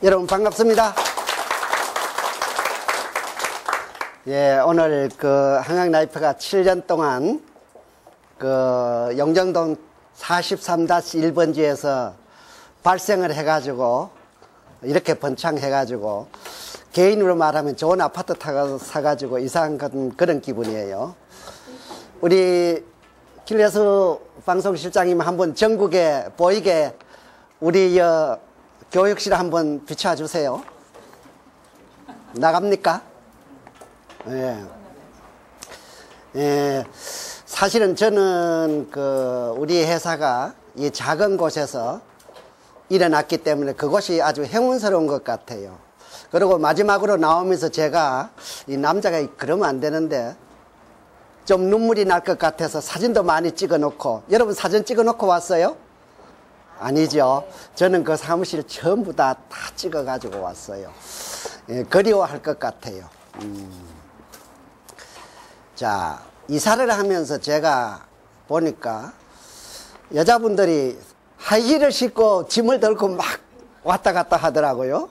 여러분 반갑습니다. 예, 오늘 한강라이프가 7년 동안 영정동 43-1번지에서 발생을 해가지고 이렇게 번창해가지고 개인으로 말하면 좋은 아파트 사가지고 이사한 그런 기분이에요. 우리 김혜수 방송실장님 한번 전국에 보이게 우리 교육실 한번 비춰주세요. 나갑니까? 예. 예. 사실은 저는 우리 회사가 이 작은 곳에서 일어났기 때문에 그것이 아주 행운스러운 것 같아요. 그리고 마지막으로 나오면서 제가 이 남자가 그러면 안 되는데 좀 눈물이 날 것 같아서 사진도 많이 찍어 놓고, 여러분 사진 찍어 놓고 왔어요? 아니죠. 저는 그 사무실 전부 다 찍어 가지고 왔어요. 예, 그리워할 것 같아요. 자, 이사를 하면서 제가 보니까 여자분들이 하이힐을 신고 짐을 들고 막 왔다 갔다 하더라고요.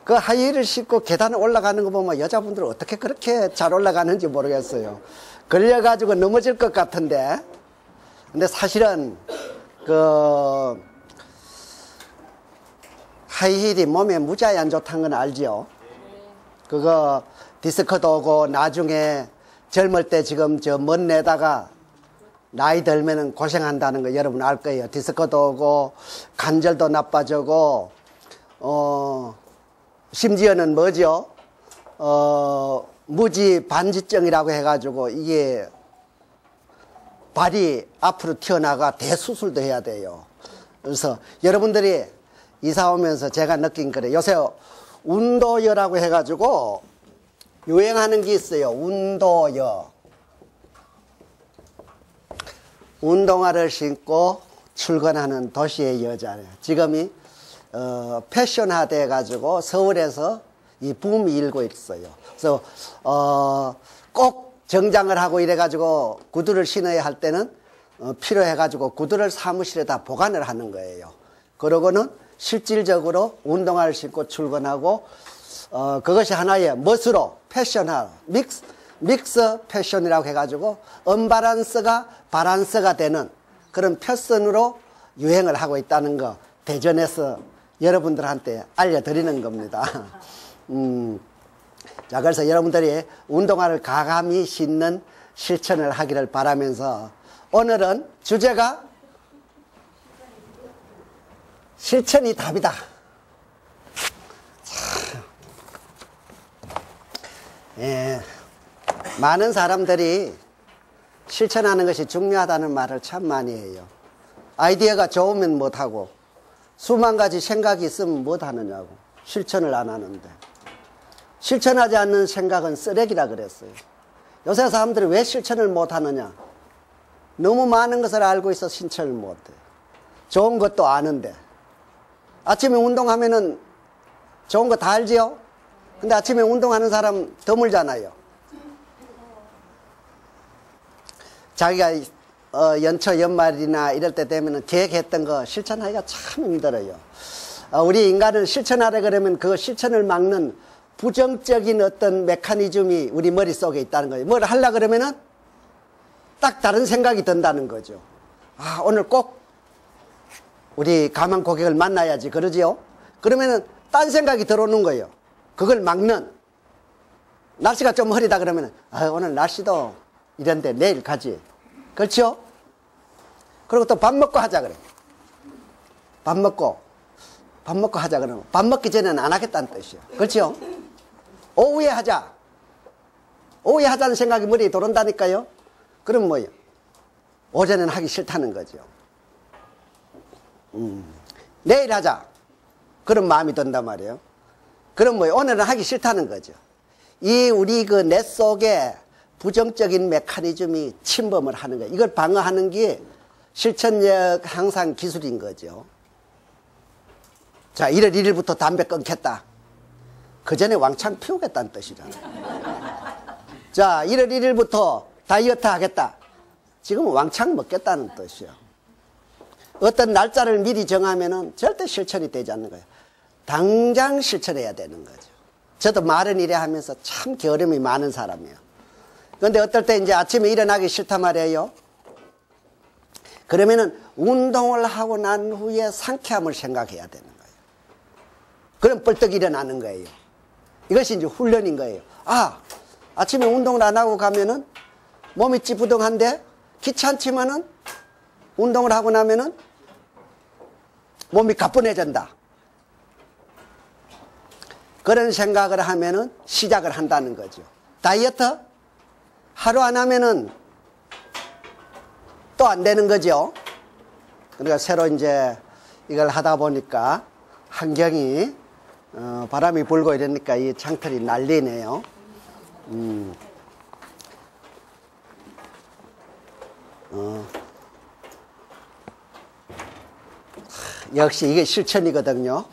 그 하이힐을 신고 계단을 올라가는 거 보면 여자분들은 어떻게 그렇게 잘 올라가는지 모르겠어요. 걸려가지고 넘어질 것 같은데, 근데 사실은 하이힐이 몸에 무지하게 안 좋다는 건 알지요? 그거 디스크도 오고 나중에 젊을 때 지금 먼 데다가 나이 들면은 고생한다는 거 여러분 알 거예요. 디스크도 오고 관절도 나빠지고 심지어는 뭐죠? 무지 반지증이라고 해가지고 이게 발이 앞으로 튀어나가 대수술도 해야 돼요. 그래서 여러분들이 이사 오면서 제가 느낀 거래요. 요새 운도여라고 해가지고 유행하는 게 있어요. 운도여. 운동화를 신고 출근하는 도시의 여자래요. 지금이 패션화 돼가지고 서울에서 이 붐이 일고 있어요. 그래서 꼭 정장을 하고 이래가지고 구두를 신어야 할 때는 필요해가지고 구두를 사무실에다 보관을 하는 거예요. 그러고는 실질적으로 운동화를 신고 출근하고 그것이 하나의 멋으로 패션화 믹스 패션이라고 해가지고 언바란스가 바란스가 되는 그런 패션으로 유행을 하고 있다는 거 대전에서 여러분들한테 알려드리는 겁니다. 자, 그래서 여러분들이 운동화를 가감히 신는 실천을 하기를 바라면서 오늘은 주제가 실천이 답이다. 예, 많은 사람들이 실천하는 것이 중요하다는 말을 참 많이 해요. 아이디어가 좋으면 못하고 수만 가지 생각이 있으면 못하느냐고. 실천을 안 하는데. 실천하지 않는 생각은 쓰레기라 그랬어요. 요새 사람들이 왜 실천을 못하느냐. 너무 많은 것을 알고 있어 실천을 못해. 좋은 것도 아는데. 아침에 운동하면은 좋은 거 다 알지요? 근데 아침에 운동하는 사람 드물잖아요. 자기가 연초 연말이나 이럴 때 되면은 계획했던 거 실천하기가 참 힘들어요. 우리 인간은 실천하려 그러면 그 실천을 막는 부정적인 어떤 메커니즘이 우리 머릿속에 있다는 거예요. 뭘 하려 그러면은 딱 다른 생각이 든다는 거죠. 아, 오늘 꼭 우리 가만 고객을 만나야지 그러지요? 그러면은 딴 생각이 들어오는 거예요. 그걸 막는. 날씨가 좀 흐리다 그러면은 오늘 날씨도 이런데 내일 가지. 그렇죠? 그리고 또 밥 먹고 하자 그래. 밥 먹고 하자 그러면 밥 먹기 전에는 안 하겠다는 뜻이에요. 그렇죠? 오후에 하자. 오후에 하자는 생각이 머리에 들어온다니까요. 그럼 뭐예요? 오전에는 하기 싫다는 거죠. 내일 하자. 그런 마음이 든단 말이에요. 그럼 뭐예요? 오늘은 하기 싫다는 거죠. 이 우리 뇌 속에 부정적인 메커니즘이 침범을 하는 거예요. 이걸 방어하는 게 실천력 향상 기술인 거죠. 자, 1월 1일부터 담배 끊겠다. 그 전에 왕창 피우겠다는 뜻이잖아요. 자, 1월 1일부터 다이어트 하겠다. 지금은 왕창 먹겠다는 뜻이에요. 어떤 날짜를 미리 정하면은 절대 실천이 되지 않는 거예요. 당장 실천해야 되는 거죠. 저도 말은 이래 하면서 참 게으름이 많은 사람이에요. 그런데 어떨 때 이제 아침에 일어나기 싫단 말이에요. 그러면은 운동을 하고 난 후에 상쾌함을 생각해야 되는 거예요. 그럼 벌떡 일어나는 거예요. 이것이 이제 훈련인 거예요. 아, 아침에 운동을 안 하고 가면은 몸이 찌뿌둥한데 귀찮지만은 운동을 하고 나면은 몸이 가뿐해진다. 그런 생각을 하면은 시작을 한다는 거죠. 다이어트? 하루 안 하면은 또 안 되는 거죠. 그러니까 새로 이제 이걸 하다 보니까 환경이 바람이 불고 이러니까 이 창틀이 난리네요. 역시 이게 실천이거든요.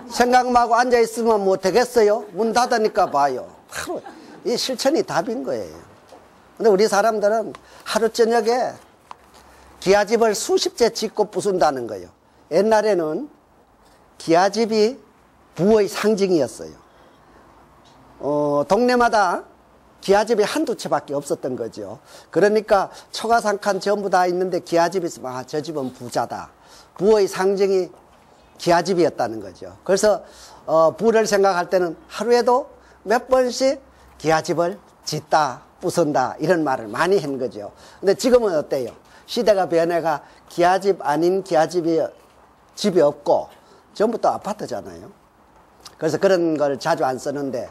생각만 하고 앉아있으면 뭐 되겠어요? 문 닫으니까 봐요. 바로 이 실천이 답인 거예요. 근데 우리 사람들은 하루 저녁에 기아집을 수십째 짓고 부순다는 거예요. 옛날에는 기아집이 부의 상징이었어요. 동네마다 기아집이 한두 채밖에 없었던 거죠. 그러니까 초가상칸 전부 다 있는데 기아집이 있으면 아, 저 집은 부자다. 부의 상징이 기아집이었다는 거죠. 그래서 부를 생각할 때는 하루에도 몇 번씩 기아집을 짓다 부순다 이런 말을 많이 한 거죠. 근데 지금은 어때요? 시대가 변해가 기아집 아닌 기아집이 집이 없고 전부 또 아파트잖아요. 그래서 그런 걸 자주 안 쓰는데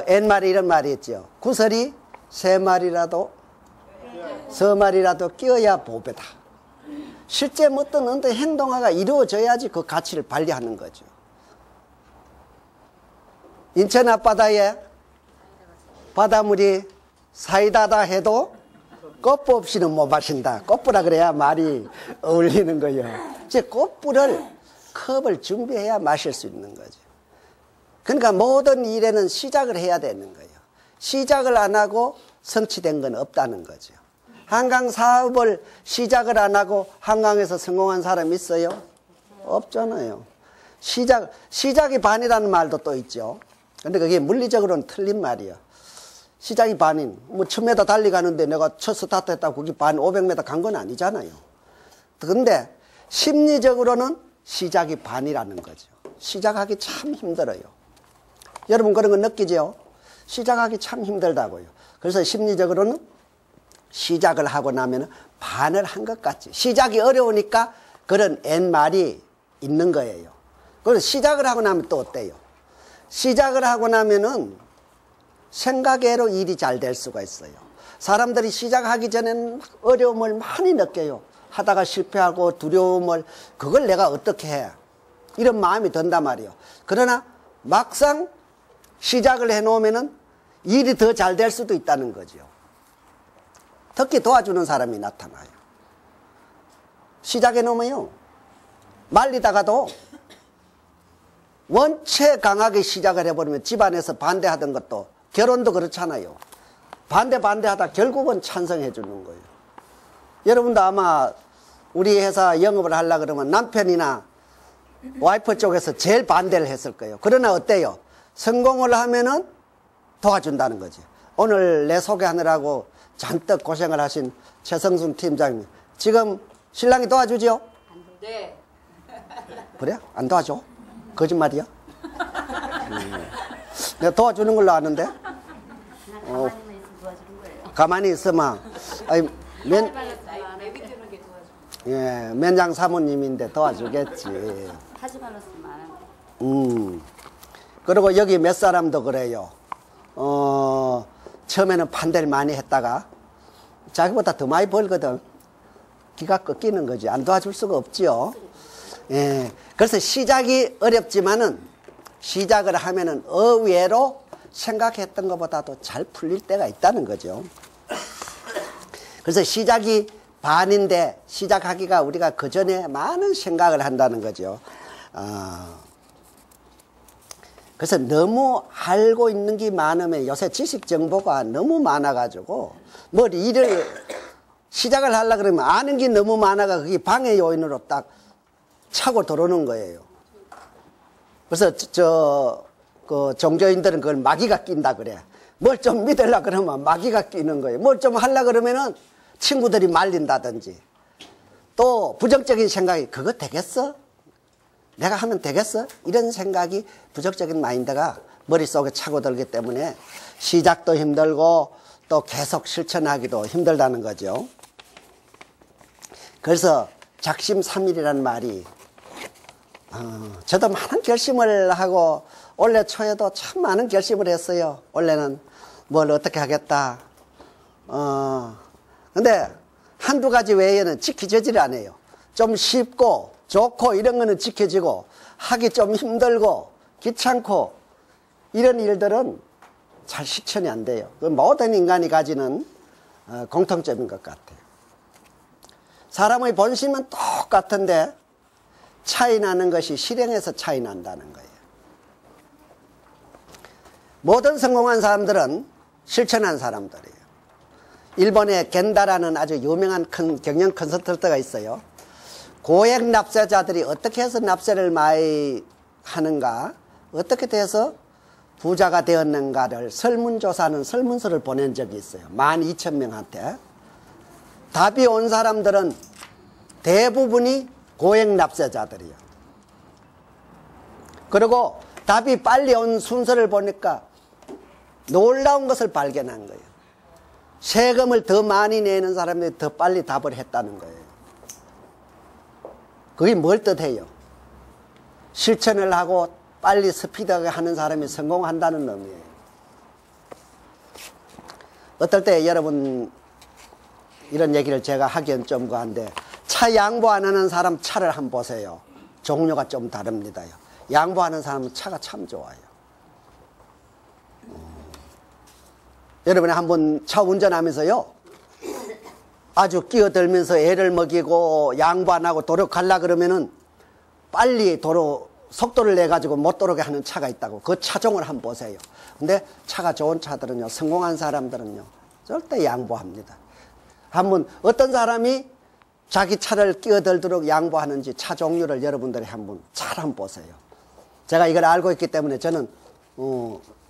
옛말에 이런 말이 있죠. 구설이 세 마리라도 서 마리라도 끼어야 보배다. 실제 어떤 행동화가 이루어져야지 그 가치를 발휘하는 거죠. 인천 앞바다에 바닷물이 사이다다 해도 꽃부 없이는 못 마신다. 꽃부라 그래야 말이 어울리는 거예요. 이제 꽃부를 컵을 준비해야 마실 수 있는 거죠. 그러니까 모든 일에는 시작을 해야 되는 거예요. 시작을 안 하고 성취된 건 없다는 거죠. 한강 사업을 시작을 안 하고 한강에서 성공한 사람 있어요? 없잖아요. 시작이 반이라는 말도 또 있죠. 근데 그게 물리적으로는 틀린 말이에요. 시작이 반인, 뭐 1000m 달리가는데 내가 첫 스타트 했다고 그게 반 500m 간 건 아니잖아요. 근데 심리적으로는 시작이 반이라는 거죠. 시작하기 참 힘들어요. 여러분 그런 거 느끼죠? 시작하기 참 힘들다고요. 그래서 심리적으로는 시작을 하고 나면 반을 한 것 같지. 시작이 어려우니까 그런 옛말이 있는 거예요. 그래서 시작을 하고 나면 또 어때요? 시작을 하고 나면은 생각외로 일이 잘 될 수가 있어요. 사람들이 시작하기 전에는 어려움을 많이 느껴요. 하다가 실패하고 두려움을 그걸 내가 어떻게 해? 이런 마음이 든단 말이에요. 그러나 막상 시작을 해놓으면은 일이 더 잘 될 수도 있다는 거죠. 특히 도와주는 사람이 나타나요. 시작해놓으면요. 말리다가도 원체 강하게 시작을 해버리면 집안에서 반대하던 것도 결혼도 그렇잖아요. 반대하다 결국은 찬성해 주는 거예요. 여러분도 아마 우리 회사 영업을 하려고 그러면 남편이나 와이프 쪽에서 제일 반대를 했을 거예요. 그러나 어때요? 성공을 하면은 도와준다는 거지. 오늘 내 소개하느라고 잔뜩 고생을 하신 최성순 팀장님. 지금 신랑이 도와주죠? 네. 그래? 안 도와줘? 거짓말이야? 내가 도와주는 걸로 아는데? 가만히만 있으면 도와주는 거예요. 가만히 있으면. 아니, 면장 사모님인데 도와주겠지. 하지 말았으면 안 하는데. 그리고 여기 몇 사람도 그래요. 처음에는 반대를 많이 했다가 자기보다 더 많이 벌거든. 기가 꺾이는 거지. 안 도와줄 수가 없지요. 예. 그래서 시작이 어렵지만은 시작을 하면은 의외로 생각했던 것보다도 잘 풀릴 때가 있다는 거죠. 그래서 시작이 반인데 시작하기가 우리가 그 전에 많은 생각을 한다는 거죠. 그래서 너무 알고 있는 게 많으면 요새 지식 정보가 너무 많아가지고 뭘 일을 시작을 하려고 그러면 아는 게 너무 많아가 그게 방해 요인으로 딱 차고 들어오는 거예요. 그래서 그 종교인들은 그걸 마귀가 낀다 그래. 뭘 좀 믿으려고 그러면 마귀가 끼는 거예요. 뭘 좀 하려고 그러면은 친구들이 말린다든지. 또 부정적인 생각이 그거 되겠어? 내가 하면 되겠어? 이런 생각이 부정적인 마인드가 머릿속에 차고 들기 때문에 시작도 힘들고 또 계속 실천하기도 힘들다는 거죠. 그래서 작심삼일이라는 말이 저도 많은 결심을 하고 올해 초에도 참 많은 결심을 했어요. 올해는 뭘 어떻게 하겠다. 근데 한두 가지 외에는 지켜지질 않아요. 좀 쉽고 좋고 이런 거는 지켜지고 하기 좀 힘들고 귀찮고 이런 일들은 잘 실천이 안 돼요. 그 모든 인간이 가지는 공통점인 것 같아요. 사람의 본심은 똑같은데 차이 나는 것이 실행에서 차이 난다는 거예요. 모든 성공한 사람들은 실천한 사람들이에요. 일본의 겐다라는 아주 유명한 경영 컨설턴트가 있어요. 고액 납세자들이 어떻게 해서 납세를 많이 하는가, 어떻게 돼서 부자가 되었는가를 설문조사하는 설문서를 보낸 적이 있어요. 12,000명한테. 답이 온 사람들은 대부분이 고액 납세자들이에요. 그리고 답이 빨리 온 순서를 보니까 놀라운 것을 발견한 거예요. 세금을 더 많이 내는 사람들이 더 빨리 답을 했다는 거예요. 그게 뭘 뜻해요? 실천을 하고 빨리 스피드하게 하는 사람이 성공한다는 의미예요. 어떨 때 여러분 이런 얘기를 제가 하기엔 좀 그한데 차 양보 안 하는 사람 차를 한번 보세요. 종류가 좀 다릅니다요. 양보하는 사람은 차가 참 좋아요. 여러분이 한번 차 운전하면서요 아주 끼어들면서 애를 먹이고 양보 안 하고 도로 가려 그러면은 빨리 도로 속도를 내 가지고 못 도로게 하는 차가 있다고. 그 차종을 한번 보세요. 근데 차가 좋은 차들은요, 성공한 사람들은요 절대 양보합니다. 한번 어떤 사람이 자기 차를 끼어들도록 양보하는지 차 종류를 여러분들이 한번 보세요. 제가 이걸 알고 있기 때문에 저는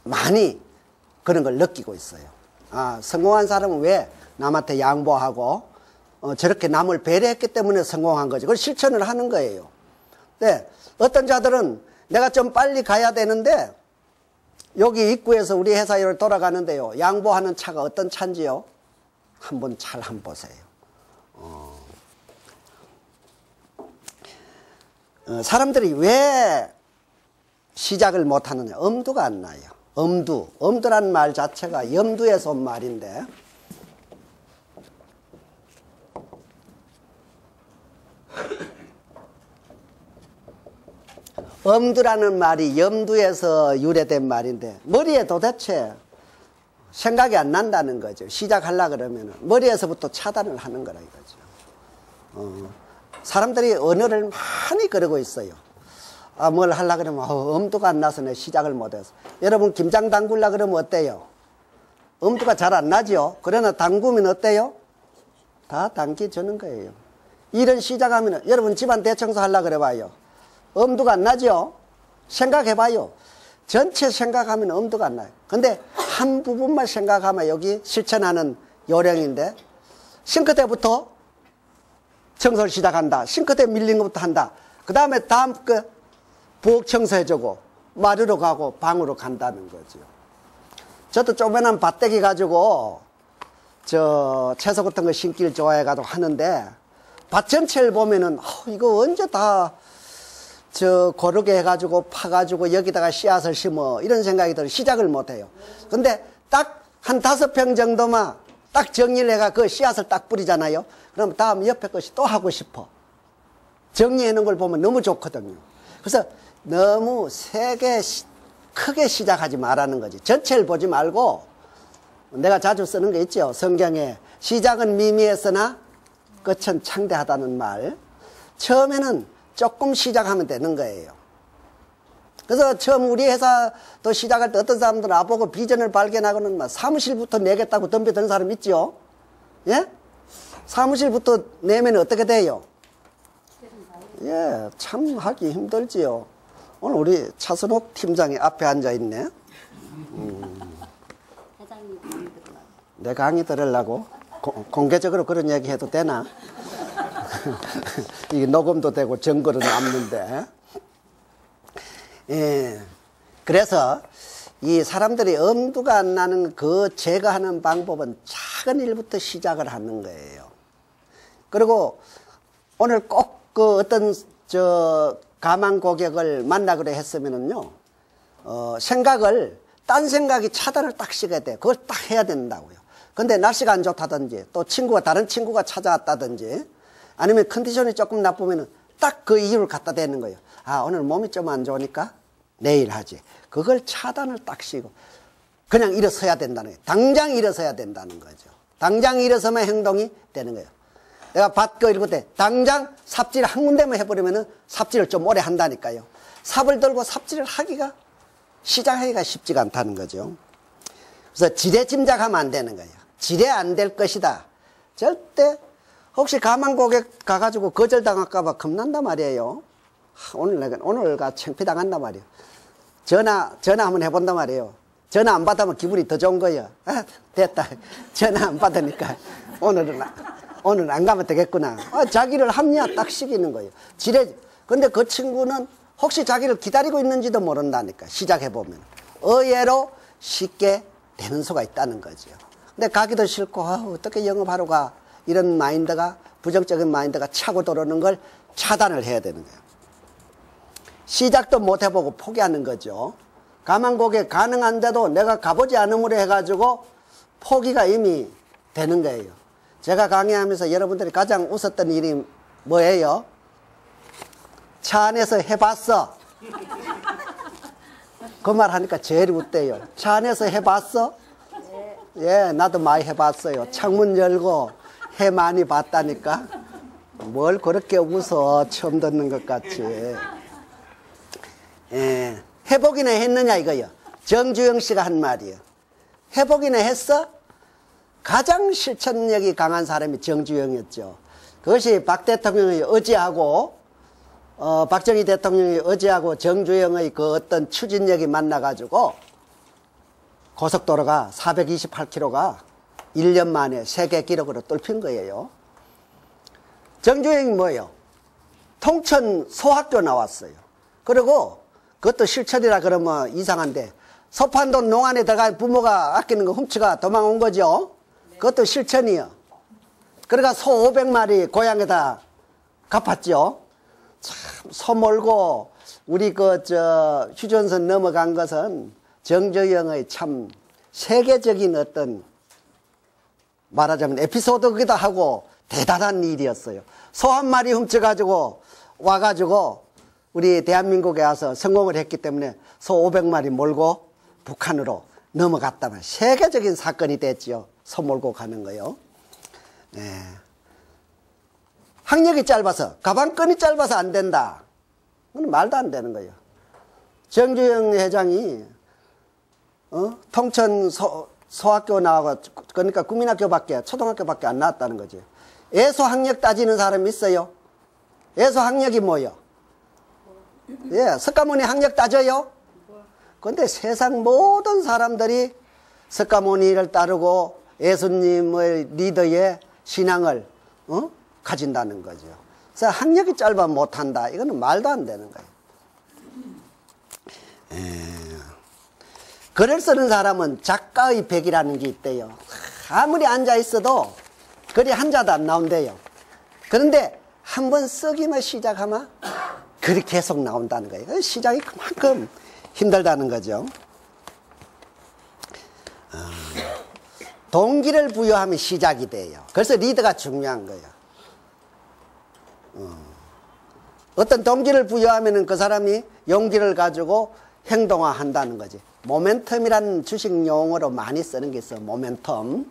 많이 그런 걸 느끼고 있어요. 성공한 사람은 왜 남한테 양보하고 저렇게 남을 배려했기 때문에 성공한 거지. 그걸 실천을 하는 거예요. 네, 어떤 자들은 내가 좀 빨리 가야 되는데 여기 입구에서 우리 회사로 돌아가는데요, 양보하는 차가 어떤 차인지요? 한번 보세요. 사람들이 왜 시작을 못하느냐? 엄두가 안 나요. 엄두란 말 자체가 염두에서 온 말인데 엄두라는 말이 염두에서 유래된 말인데 머리에 도대체 생각이 안 난다는 거죠. 시작하려고 그러면 머리에서부터 차단을 하는 거라 이거죠. 사람들이 언어를 많이 그러고 있어요. 뭘 하려고 그러면 엄두가 안 나서 내 시작을 못해서. 여러분 김장 담그려고 그러면 어때요? 엄두가 잘 안 나죠. 그러나 담그면 어때요? 다 담겨주는 거예요. 일을 시작하면 여러분 집안 대청소 하려고 그래봐요. 엄두가 안 나죠? 생각해봐요. 전체 생각하면 엄두가 안 나요. 근데 한 부분만 생각하면 여기 실천하는 요령인데 싱크대부터 청소를 시작한다. 싱크대 밀린 것부터 한다. 그 다음에 다음 부엌 청소해주고 마루로 가고 방으로 간다는 거죠. 저도 조그만한 밭대기 가지고 채소 같은 거 심기를 좋아해가지고 하는데 밭 전체를 보면은 이거 언제 다 고르게 해가지고 파가지고 여기다가 씨앗을 심어 이런 생각이 들어 시작을 못해요. 근데 딱 한 5평 정도만 딱 정리를 해가 그 씨앗을 딱 뿌리잖아요. 그럼 다음 옆에 것이 또 하고 싶어. 정리해 놓은 걸 보면 너무 좋거든요. 그래서 너무 크게 시작하지 말라는 거지. 전체를 보지 말고 내가 자주 쓰는 게 있죠. 성경에 시작은 미미했으나 끝은 창대하다는 말. 처음에는 조금 시작하면 되는 거예요. 그래서 처음 우리 회사도 시작할 때 어떤 사람들은 나보고 비전을 발견하고는 막 사무실부터 내겠다고 덤벼드는 사람 있죠? 예? 사무실부터 내면 어떻게 돼요? 예, 참 하기 힘들지요. 오늘 우리 차선옥 팀장이 앞에 앉아 있네. 회장님 강의 들으라고. 내 강의 들으려고? 공개적으로 그런 얘기 해도 되나? 이게 녹음도 되고 증거로 남는데. 예. 그래서 이 사람들이 엄두가 안 나는 그 제거하는 방법은 작은 일부터 시작을 하는 거예요. 그리고 오늘 꼭 그 어떤 가망 고객을 만나기로 했으면은요, 생각을, 딴 생각이 차단을 딱 시켜야 돼. 그걸 딱 해야 된다고요. 근데 날씨가 안 좋다든지, 또 다른 친구가 찾아왔다든지, 아니면 컨디션이 조금 나쁘면은 딱 그 이유를 갖다 대는 거예요. 아, 오늘 몸이 좀 안 좋으니까 내일 하지. 그걸 차단을 딱 시고, 그냥 일어서야 된다는 거예요. 당장 일어서야 된다는 거죠. 당장 일어서면 행동이 되는 거예요. 내가 밭거 읽을 때 당장 삽질 한 군데만 해버리면은 삽질을 좀 오래 한다니까요. 삽을 들고 삽질을 시작하기가 쉽지가 않다는 거죠. 그래서 지레 짐작하면 안 되는 거예요. 지레 안 될 것이다. 절대, 혹시 가만 고객 가가지고 거절당할까봐 겁난단 말이에요. 오늘가 창피당한단 말이에요. 전화 한번 해본단 말이에요. 전화 안 받으면 기분이 더 좋은 거예요. 아, 됐다. 전화 안 받으니까 오늘은 안 가면 되겠구나. 자기를 합리화 딱 시키는 거예요. 근데 그 친구는 혹시 자기를 기다리고 있는지도 모른다니까. 시작해보면. 의외로 쉽게 되는 수가 있다는 거죠. 근데 가기도 싫고, 어떻게 영업하러 가. 이런 마인드가, 부정적인 마인드가 차고 들어오는 걸 차단을 해야 되는 거예요. 시작도 못 해보고 포기하는 거죠. 가만 고객 가능한데도 내가 가보지 않음으로 해가지고 포기가 이미 되는 거예요. 제가 강의하면서 여러분들이 가장 웃었던 일이 뭐예요? 차 안에서 해봤어. 그 말 하니까 제일 웃대요. 차 안에서 해봤어? 네. 예, 나도 많이 해봤어요. 창문 열고 해 많이 봤다니까. 뭘 그렇게 웃어. 처음 듣는 것 같이. 예, 해보기나 했느냐 이거요. 정주영 씨가 한 말이에요. 해보기나 했어? 가장 실천력이 강한 사람이 정주영이었죠. 그것이 박 대통령의 의지하고 박정희 대통령의 의지하고 정주영의 그 어떤 추진력이 만나가지고 고속도로가 428km가 1년 만에 세계 기록으로 뚫힌 거예요. 정주영이 뭐예요? 통천 소학교 나왔어요. 그리고 그것도 실천이라 그러면 이상한데 소판동 농안에 들어가 부모가 아끼는 거 훔쳐가 도망온 거죠. 그것도 실천이요. 그러니까 소 500마리 고향에다 갚았죠. 참, 소 몰고 우리 휴전선 넘어간 것은 정주영의 참 세계적인 어떤 말하자면 에피소드기도 하고 대단한 일이었어요. 소 한 마리 훔쳐가지고 와가지고 우리 대한민국에 와서 성공을 했기 때문에 소 500마리 몰고 북한으로 넘어갔다면 세계적인 사건이 됐죠. 소 몰고 가는 거요. 네. 학력이 짧아서, 가방끈이 짧아서 안 된다. 그건 말도 안 되는 거예요. 정주영 회장이 통천 소학교 나와서, 그러니까 국민학교밖에, 초등학교밖에 안 나왔다는 거죠. 애소 학력 따지는 사람이 있어요? 애소 학력이 뭐요? 예, 석가모니 학력 따져요? 그런데 세상 모든 사람들이 석가모니를 따르고 예수님의 리더의 신앙을 가진다는 거죠. 그래서 학력이 짧아 못한다. 이거는 말도 안 되는 거예요. 글을 쓰는 사람은 작가의 백이라는 게 있대요. 아무리 앉아있어도 글이 한 자도 안 나온대요. 그런데 한번 쓰기만 시작하면 글이 계속 나온다는 거예요. 시작이 그만큼 힘들다는 거죠. 동기를 부여하면 시작이 돼요. 그래서 리더가 중요한 거예요. 어떤 동기를 부여하면 그 사람이 용기를 가지고 행동화한다는 거지. 모멘텀이라는 주식 용어로 많이 쓰는 게 있어요. 모멘텀.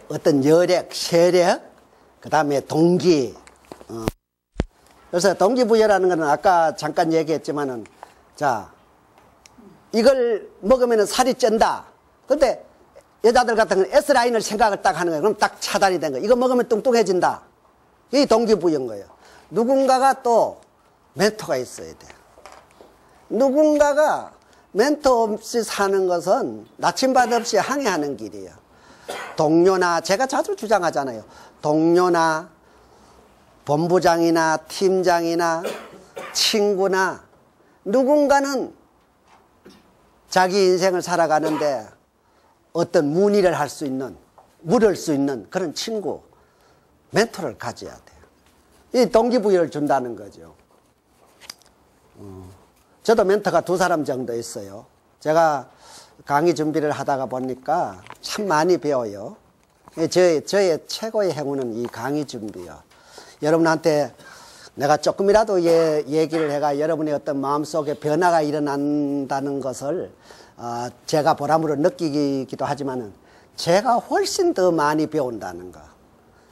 어떤 여력, 세력, 그 다음에 동기. 그래서 동기부여라는 거는 아까 잠깐 얘기했지만은, 자, 이걸 먹으면 살이 찐다. 근데 여자들 같은 경우는 S라인을 생각을 딱 하는 거예요. 그럼 딱 차단이 된 거예요. 이거 먹으면 뚱뚱해진다. 이게 동기부여인 거예요. 누군가가 또 멘토가 있어야 돼요. 누군가가 멘토 없이 사는 것은 나침반 없이 항해하는 길이에요. 동료나, 제가 자주 주장하잖아요. 동료나 본부장이나 팀장이나 친구나 누군가는 자기 인생을 살아가는데 어떤 문의를 할 수 있는, 물을 수 있는 그런 친구, 멘토를 가져야 돼요. 이 동기부여를 준다는 거죠. 저도 멘토가 2사람 정도 있어요. 제가 강의 준비를 하다가 보니까 참 많이 배워요. 저의 최고의 행운은 이 강의 준비요. 여러분한테 내가 조금이라도 얘기를 해가 여러분의 어떤 마음속에 변화가 일어난다는 것을 제가 보람으로 느끼기도 하지만은 제가 훨씬 더 많이 배운다는 거.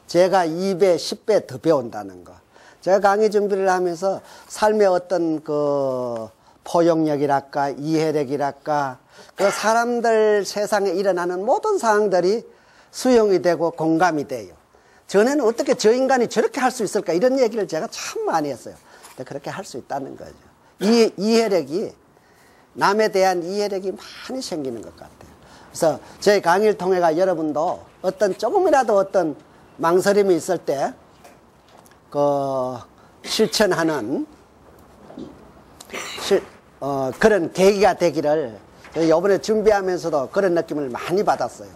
제가 2배, 10배 더 배운다는 거. 제가 강의 준비를 하면서 삶의 어떤 그 포용력이랄까, 이해력이랄까, 그 사람들 세상에 일어나는 모든 상황들이 수용이 되고 공감이 돼요. 전에는 어떻게 저 인간이 저렇게 할 수 있을까 이런 얘기를 제가 참 많이 했어요. 근데 그렇게 할 수 있다는 거죠. 이해력이, 남에 대한 이해력이 많이 생기는 것 같아요. 그래서 저희 강의를 통해가 여러분도 어떤 조금이라도 어떤 망설임이 있을 때 실천하는 그런 계기가 되기를 이번에 준비하면서도 그런 느낌을 많이 받았어요.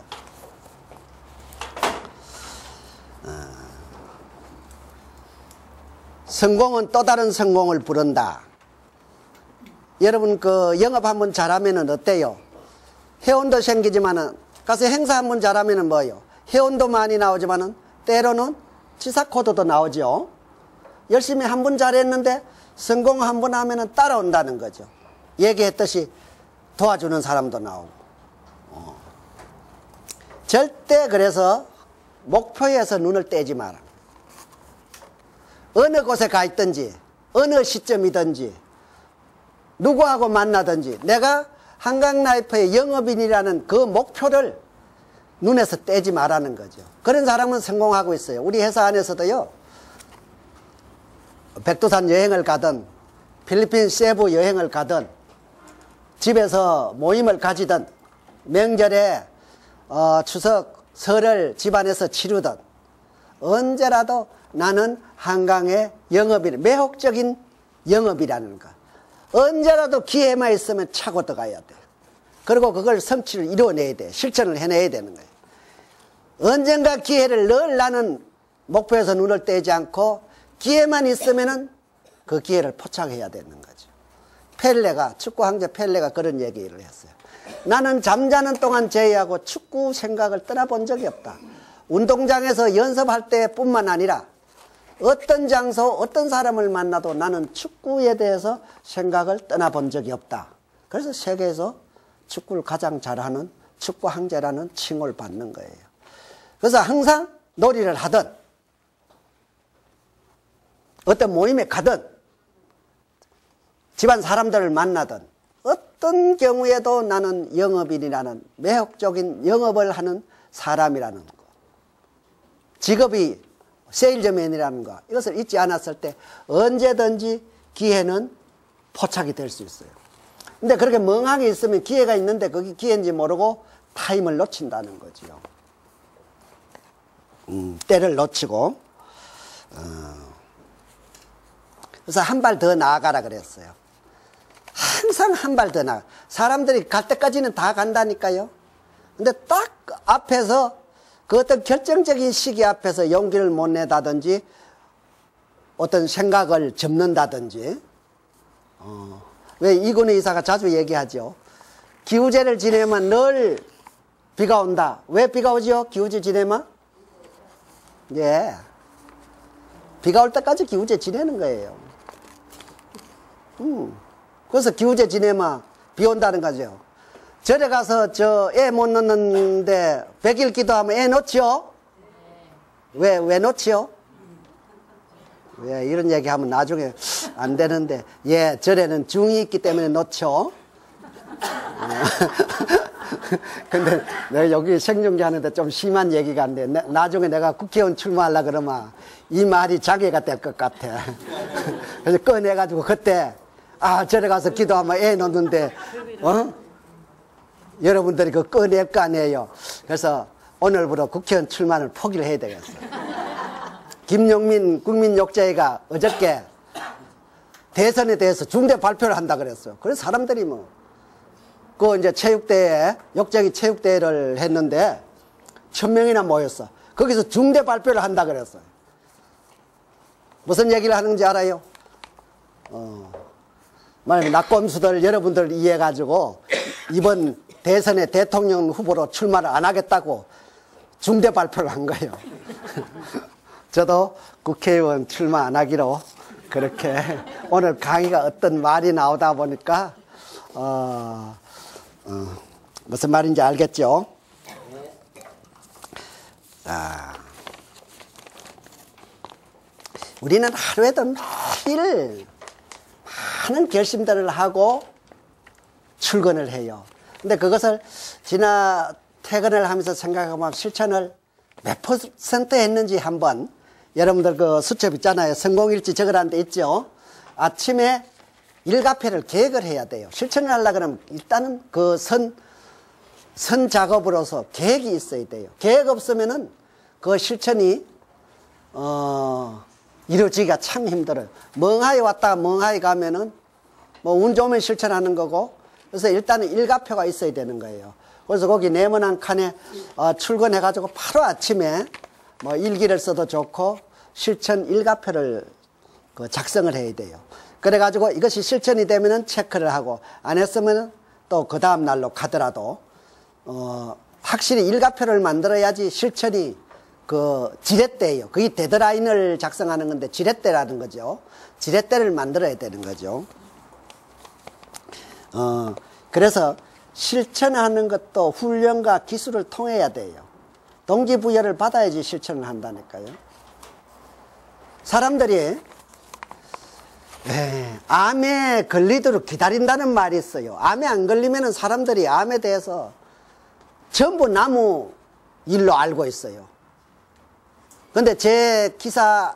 성공은 또 다른 성공을 부른다. 여러분 영업 한번 잘하면은 어때요? 회원도 생기지만은 가서 행사 한번 잘하면은 뭐예요? 회원도 많이 나오지만은 때로는 지사코드도 나오죠. 열심히 한 번 잘했는데 성공 한 번 하면은 따라온다는 거죠. 얘기했듯이 도와주는 사람도 나오고. 절대 그래서 목표에서 눈을 떼지 마라. 어느 곳에 가 있든지 어느 시점이든지 누구하고 만나든지 내가 한강라이프의 영업인이라는 그 목표를 눈에서 떼지 말라는 거죠. 그런 사람은 성공하고 있어요. 우리 회사 안에서도요, 백두산 여행을 가든 필리핀 세부 여행을 가든 집에서 모임을 가지든 명절에 추석 설을 집안에서 치르든 언제라도 나는 한강의 영업인, 매혹적인 영업이라는 거. 언제라도 기회만 있으면 차고 들어가야 돼. 그리고 그걸 성취를 이루어내야 돼. 실천을 해내야 되는 거예요. 언젠가 기회를 늘 나는 목표에서 눈을 떼지 않고 기회만 있으면은 그 기회를 포착해야 되는 거죠. 펠레가, 축구 황제 펠레가 그런 얘기를 했어요. 나는 잠자는 동안 제외하고 축구 생각을 떠나본 적이 없다. 운동장에서 연습할 때뿐만 아니라 어떤 장소, 어떤 사람을 만나도 나는 축구에 대해서 생각을 떠나본 적이 없다. 그래서 세계에서 축구를 가장 잘하는 축구 황제라는 칭호를 받는 거예요. 그래서 항상 놀이를 하든 어떤 모임에 가든 집안 사람들을 만나든 어떤 경우에도 나는 영업인이라는 매혹적인 영업을 하는 사람이라는 거. 직업이 세일즈맨이라는 거. 이것을 잊지 않았을 때 언제든지 기회는 포착이 될 수 있어요. 근데 그렇게 멍하게 있으면 기회가 있는데 그게 기회인지 모르고 타임을 놓친다는 거죠. 때를 놓치고. 그래서 한 발 더 나아가라 그랬어요. 항상 한 발 더 나아. 사람들이 갈 때까지는 다 간다니까요. 근데 딱 앞에서 그 어떤 결정적인 시기 앞에서 용기를 못 내다든지 어떤 생각을 접는다든지. 왜 이근우 이사가 자주 얘기하죠. 기우제를 지내면 늘 비가 온다. 왜 비가 오죠? 기우제 지내면? 예. 비가 올 때까지 기우제 지내는 거예요. 그래서 기우제 지내면 비 온다는 거죠. 절에 가서 애 못 넣는데 100일 기도하면 애 넣죠? 왜 놓지요? 왜 이런 얘기 하면 나중에 안 되는데, 예, 절에는 중이 있기 때문에 놓죠. 근데 내가 여기 생중계 하는데 좀 심한 얘기가 안 돼. 나중에 내가 국회의원 출마하려고 그러면 이 말이 자괴가 될 것 같아. 그래서 꺼내가지고 그때, 절에 가서 기도하면 애 놓는데, 여러분들이 그거 꺼낼 거 아니에요. 그래서 오늘부터 국회의원 출마를 포기를 해야 되겠어요. 김용민 국민욕제회가 어저께 대선에 대해서 중대 발표를 한다 그랬어요. 그래서 사람들이 그 이제 체육대회, 욕쟁이 체육대회를 했는데 1000명이나 모였어. 거기서 중대 발표를 한다 그랬어요. 무슨 얘기를 하는지 알아요? 낙곰수들 여러분들 이해해가지고 이번 대선에 대통령 후보로 출마를 안 하겠다고 중대 발표를 한 거예요. 저도 국회의원 출마 안 하기로 그렇게 오늘 강의가 어떤 말이 나오다 보니까 무슨 말인지 알겠죠? 우리는 하루에도 매일 많은 결심들을 하고 출근을 해요. 근데 그것을 퇴근을 하면서 생각하면 실천을 몇 % 했는지 한번 여러분들 그 수첩 있잖아요. 성공일지 적으라는 데 있죠. 아침에 일과표를 계획을 해야 돼요. 실천을 하려고 그러면 일단은 그 선 작업으로서 계획이 있어야 돼요. 계획 없으면은 그 실천이 이루어지기가 참 힘들어요. 멍하게 왔다가 멍하게 가면은 운 좋으면 실천하는 거고, 그래서 일단은 일과표가 있어야 되는 거예요. 그래서 거기 네모난 칸에 출근해가지고 바로 아침에 일기를 써도 좋고 실천 일과표를 작성을 해야 돼요. 그래가지고 이것이 실천이 되면은 체크를 하고, 안 했으면 또 그 다음 날로 가더라도 확실히 일과표를 만들어야지 실천이 지렛대예요. 그게 데드라인을 작성하는 건데 지렛대라는 거죠. 지렛대를 만들어야 되는 거죠. 그래서 실천하는 것도 훈련과 기술을 통해야 돼요. 동기부여를 받아야지 실천을 한다니까요. 사람들이 암에 걸리도록 기다린다는 말이 있어요. 암에 안 걸리면 사람들이 암에 대해서 전부 나무 일로 알고 있어요. 근데 제 기사,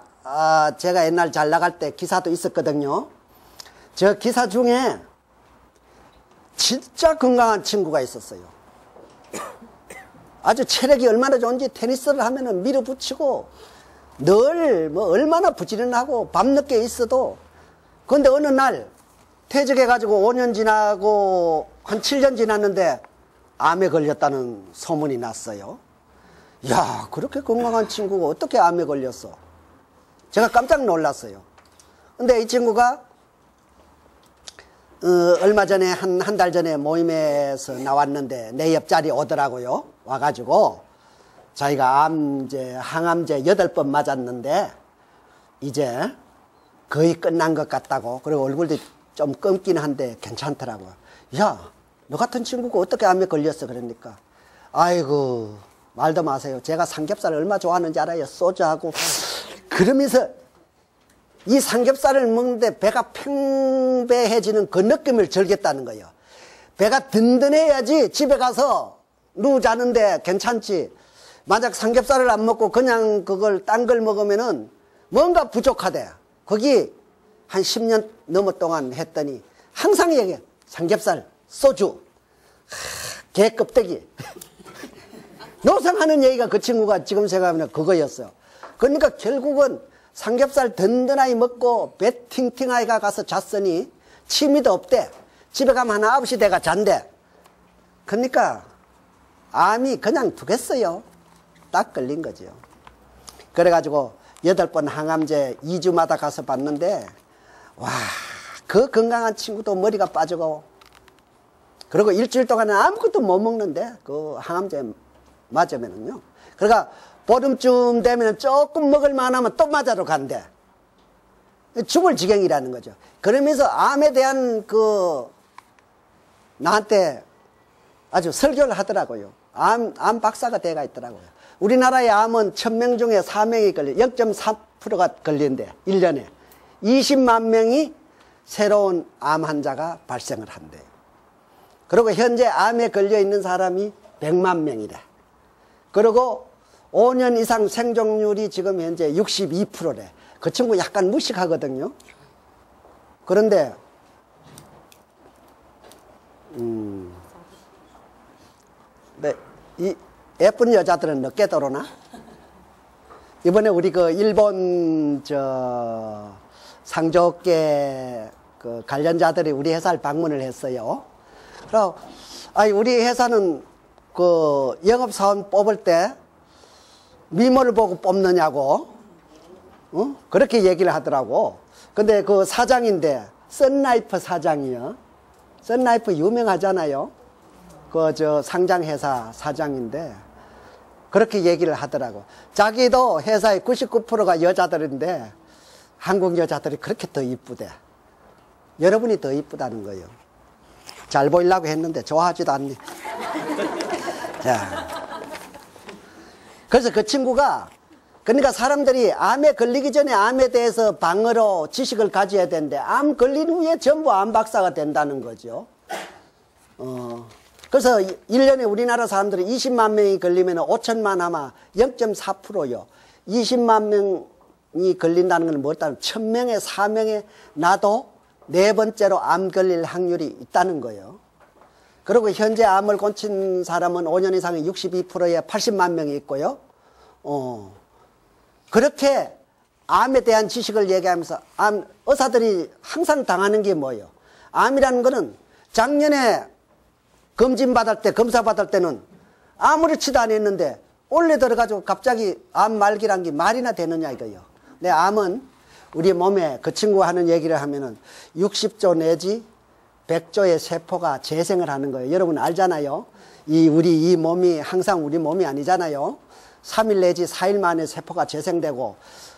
제가 옛날 잘 나갈 때 기사도 있었거든요. 저 기사 중에 진짜 건강한 친구가 있었어요. 아주 체력이 얼마나 좋은지 테니스를 하면은 밀어붙이고 늘 얼마나 부지런하고 밤늦게 있어도, 근데 어느 날 퇴직해가지고 5년 지나고 한 7년 지났는데 암에 걸렸다는 소문이 났어요. 야, 그렇게 건강한 친구가 어떻게 암에 걸렸어? 제가 깜짝 놀랐어요. 근데 이 친구가 얼마 전에 한 달 전에 모임에서 나왔는데 내 옆자리 오더라고요. 와가지고 자기가 항암제 8번 맞았는데 이제 거의 끝난 것 같다고, 그리고 얼굴도 좀 검긴 한데 괜찮더라고요. 야, 너 같은 친구가 어떻게 암에 걸렸어? 그러니까 아이고 말도 마세요. 제가 삼겹살을 얼마 좋아하는지 알아요? 소주하고. 그러면서 이 삼겹살을 먹는데 배가 팽배해지는 그 느낌을 즐겼다는 거예요. 배가 든든해야지 집에 가서 누우자는데 괜찮지. 만약 삼겹살을 안 먹고 그냥 그걸 딴 걸 먹으면은 뭔가 부족하대. 거기 한 10년 넘어 동안 했더니 항상 얘기해. 삼겹살, 소주, 개 껍데기. 노상하는 얘기가 그 친구가 지금 생각하면 그거였어요. 그러니까 결국은 삼겹살 든든하게 먹고 배 팅팅하게 가서 잤으니 취미도 없대. 집에 가면 한 9시 돼가 잔대. 그러니까 암이 그냥 두겠어요. 딱 걸린 거죠. 그래가지고 8번 항암제 2주마다 가서 봤는데, 와, 그 건강한 친구도 머리가 빠지고, 그리고 일주일 동안은 아무것도 못 먹는데 그 항암제 맞으면은요. 그러니까 보름쯤 되면 조금 먹을 만하면 또 맞아로 간대. 죽을 지경이라는 거죠. 그러면서 암에 대한 나한테 아주 설교를 하더라고요. 암 박사가 돼가 있더라고요. 우리나라의 암은 1000명 중에 4명이 걸려 0.3%가 걸린대. 1년에 20만 명이 새로운 암 환자가 발생을 한대요. 그리고 현재 암에 걸려 있는 사람이 100만 명이래. 그리고 5년 이상 생존율이 지금 현재 62%래. 그 친구 약간 무식하거든요. 그런데 네, 이 예쁜 여자들은 늦게 들어오나? 이번에 우리 그 일본 상조업계 그 관련자들이 우리 회사를 방문을 했어요. 그럼 우리 회사는 그 영업사원 뽑을 때 미모를 보고 뽑느냐고 그렇게 얘기를 하더라고. 근데 그 사장인데 선라이프 사장이요. 선라이프 유명하잖아요. 그 상장회사 사장인데 그렇게 얘기를 하더라고. 자기도 회사의 99%가 여자들인데 한국 여자들이 그렇게 더 이쁘대. 여러분이 더 이쁘다는 거예요. 잘 보이려고 했는데 좋아하지도 않네. 자, 그래서 그 친구가 그러니까 사람들이 암에 걸리기 전에 암에 대해서 방어로 지식을 가져야 되는데 암 걸린 후에 전부 암 박사가 된다는 거죠. 그래서 1년에 우리나라 사람들이 20만 명이 걸리면 5천만 아마 0.4%요. 20만 명이 걸린다는 건 뭐였다면 1000명에 4명에 나도 네 번째로 암 걸릴 확률이 있다는 거예요. 그리고 현재 암을 고친 사람은 5년 이상의 62%에 80만 명이 있고요. 그렇게 암에 대한 지식을 얘기하면서 의사들이 항상 당하는 게 뭐예요? 암이라는 거는 작년에 검사 받을 때는 아무렇지도 않았는데 올해 들어가지고 갑자기 암 말기란 게 말이나 되느냐 이거예요. 근데 암은 우리 몸에 그 친구가 하는 얘기를 하면은 60조 내지 100조의 세포가 재생을 하는 거예요. 여러분 알잖아요. 우리 이 몸이 항상 우리 몸이 아니잖아요. 3일 내지 4일 만에 세포가 재생되고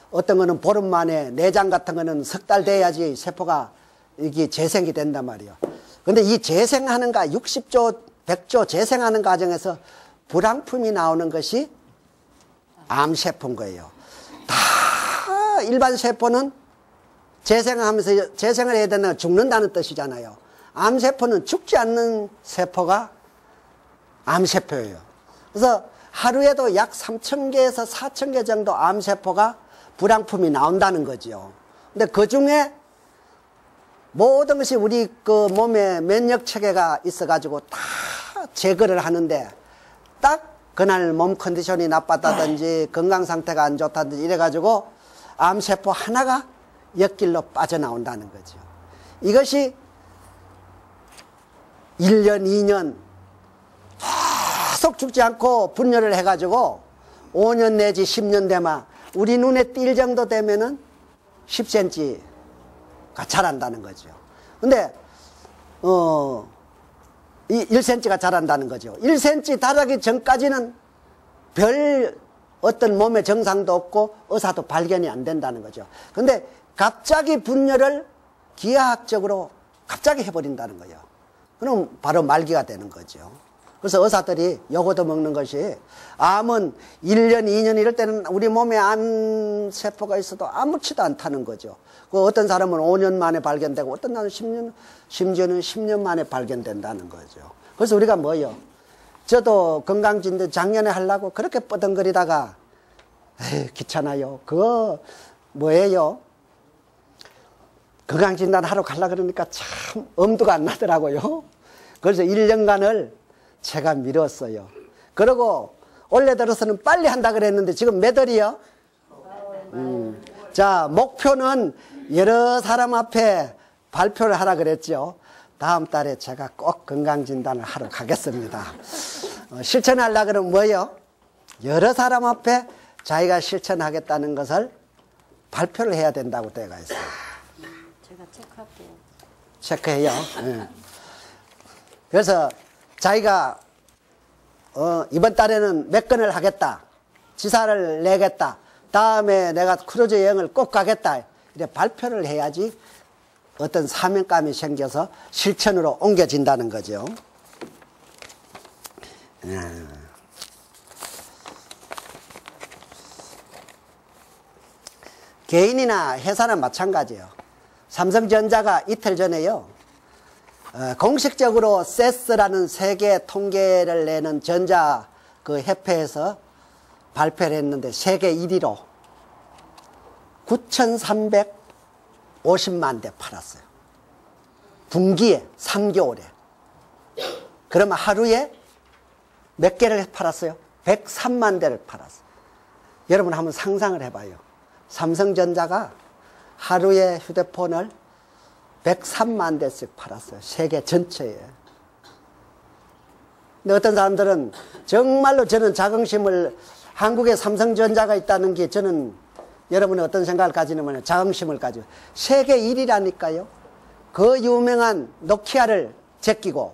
어떤 거는 보름 만에 내장 같은 거는 석 달 돼야지 세포가 이게 재생이 된단 말이에요. 근데 이 재생하는가 60조 100조 재생하는 과정에서 불황품이 나오는 것이 암세포인 거예요. 다 일반 세포는 재생하면서 재생을 해야 되는 죽는다는 뜻이잖아요. 암세포는 죽지 않는 세포가 암세포예요. 그래서 하루에도 약 3,000개에서 4,000개 정도 암세포가 불황품이 나온다는 거죠. 근데 그 중에 모든 것이 우리 그 몸에 면역 체계가 있어가지고 다 제거를 하는데 딱 그날 몸 컨디션이 나빴다든지 건강 상태가 안 좋다든지 이래가지고 암세포 하나가 옆길로 빠져나온다는 거죠. 이것이 1년, 2년 계속 죽지 않고 분열을 해가지고 5년 내지 10년 되면 우리 눈에 띌 정도 되면은 10cm가 자란다는 거죠. 근데, 1cm가 자란다는 거죠. 1cm 자라기 전까지는 별 어떤 몸의 정상도 없고 의사도 발견이 안 된다는 거죠. 근데 갑자기 분열을 기하학적으로 갑자기 해버린다는 거예요. 그럼 바로 말기가 되는 거죠. 그래서 의사들이 요거도 먹는 것이 암은 1년, 2년 이럴 때는 우리 몸에 암세포가 있어도 아무렇지도 않다는 거죠. 그 어떤 사람은 5년 만에 발견되고 어떤 사람은 10년, 심지어는 10년 만에 발견된다는 거죠. 그래서 우리가 뭐요? 저도 건강진단 작년에 하려고 그렇게 뻐덩거리다가 에이, 귀찮아요. 그거 뭐예요? 건강진단 하러 가려고 그러니까 참 엄두가 안 나더라고요. 그래서 1년간을 제가 미뤘어요. 그리고 올해 들어서는 빨리 한다 그랬는데 지금 몇 월이요? 자, 목표는 여러 사람 앞에 발표를 하라 그랬죠. 다음 달에 제가 꼭 건강진단을 하러 가겠습니다. 실천하려고 그러면 뭐예요? 여러 사람 앞에 자기가 실천하겠다는 것을 발표를 해야 된다고 때가 있어요. 제가 체크할게요. 체크해요. 네. 그래서 자기가 이번 달에는 몇 건을 하겠다. 지사를 내겠다. 다음에 내가 크루즈 여행을 꼭 가겠다. 이렇게 발표를 해야지 어떤 사명감이 생겨서 실천으로 옮겨진다는 거죠. 개인이나 회사나 마찬가지예요. 삼성전자가 이틀 전에요. 공식적으로 세스라는 세계 통계를 내는 전자 그 협회에서 발표를 했는데 세계 1위로 9,350만 대 팔았어요. 분기에 3개월에. 그러면 하루에 몇 개를 팔았어요? 103만 대를 팔았어요. 여러분 한번 상상을 해봐요. 삼성전자가 하루에 휴대폰을 103만 대씩 팔았어요. 세계 전체에. 근데 어떤 사람들은 정말로 저는 자긍심을, 한국에 삼성전자가 있다는 게 저는 여러분이 어떤 생각을 가지냐면 자긍심을 가지고 세계 1위라니까요. 그 유명한 노키아를 제끼고,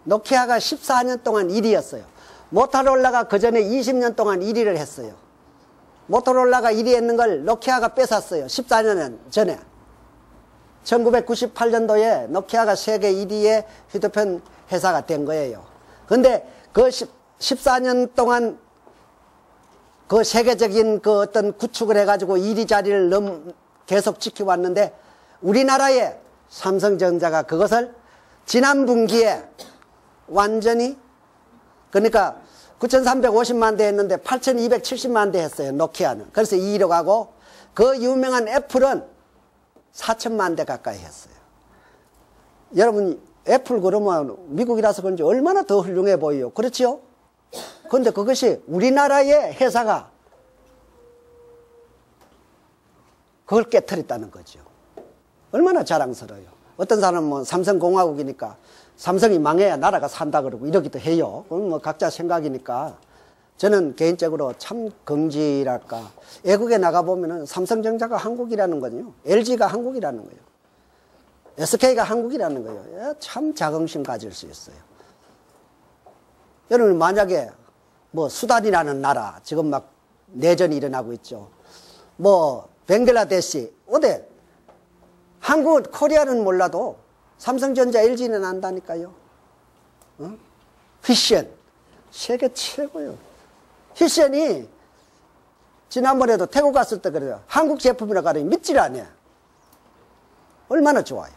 노키아가 14년 동안 1위였어요. 모토로라가 그 전에 20년 동안 1위를 했어요. 모토로라가 1위 했는 걸 노키아가 뺏었어요. 14년 전에. 1998년도에 노키아가 세계 1위의 휴대폰 회사가 된 거예요. 근데 그 14년 동안 그 세계적인 그 어떤 구축을 해가지고 1위 자리를 계속 지켜왔는데 우리나라의 삼성전자가 그것을 지난 분기에 완전히, 그러니까 9,350만 대 했는데 8,270만 대 했어요. 노키아는. 그래서 2위로 가고, 그 유명한 애플은 4천만 대 가까이 했어요. 여러분 애플 그러면 미국이라서 그런지 얼마나 더 훌륭해 보여요. 그렇지요? 그런데 그것이 우리나라의 회사가 그걸 깨트렸다는 거죠. 얼마나 자랑스러워요. 어떤 사람은 삼성공화국이니까 삼성이 망해야 나라가 산다 그러고 이러기도 해요. 그건 뭐 각자 생각이니까. 저는 개인적으로 참 긍지랄까, 외국에 나가보면은 삼성전자가 한국이라는 거요. LG가 한국이라는 거예요. SK가 한국이라는 거예요. 참 자긍심 가질 수 있어요. 여러분 만약에 뭐 수단이라는 나라, 지금 막 내전이 일어나고 있죠. 뭐 벵글라데시, 어디 한국, 코리아는 몰라도 삼성전자, LG는 안다니까요. 휘션, 세계 최고요. 휘션이 지난번에도 태국 갔을 때 그래요. 한국 제품이라고 하니 믿질 않아요. 얼마나 좋아요.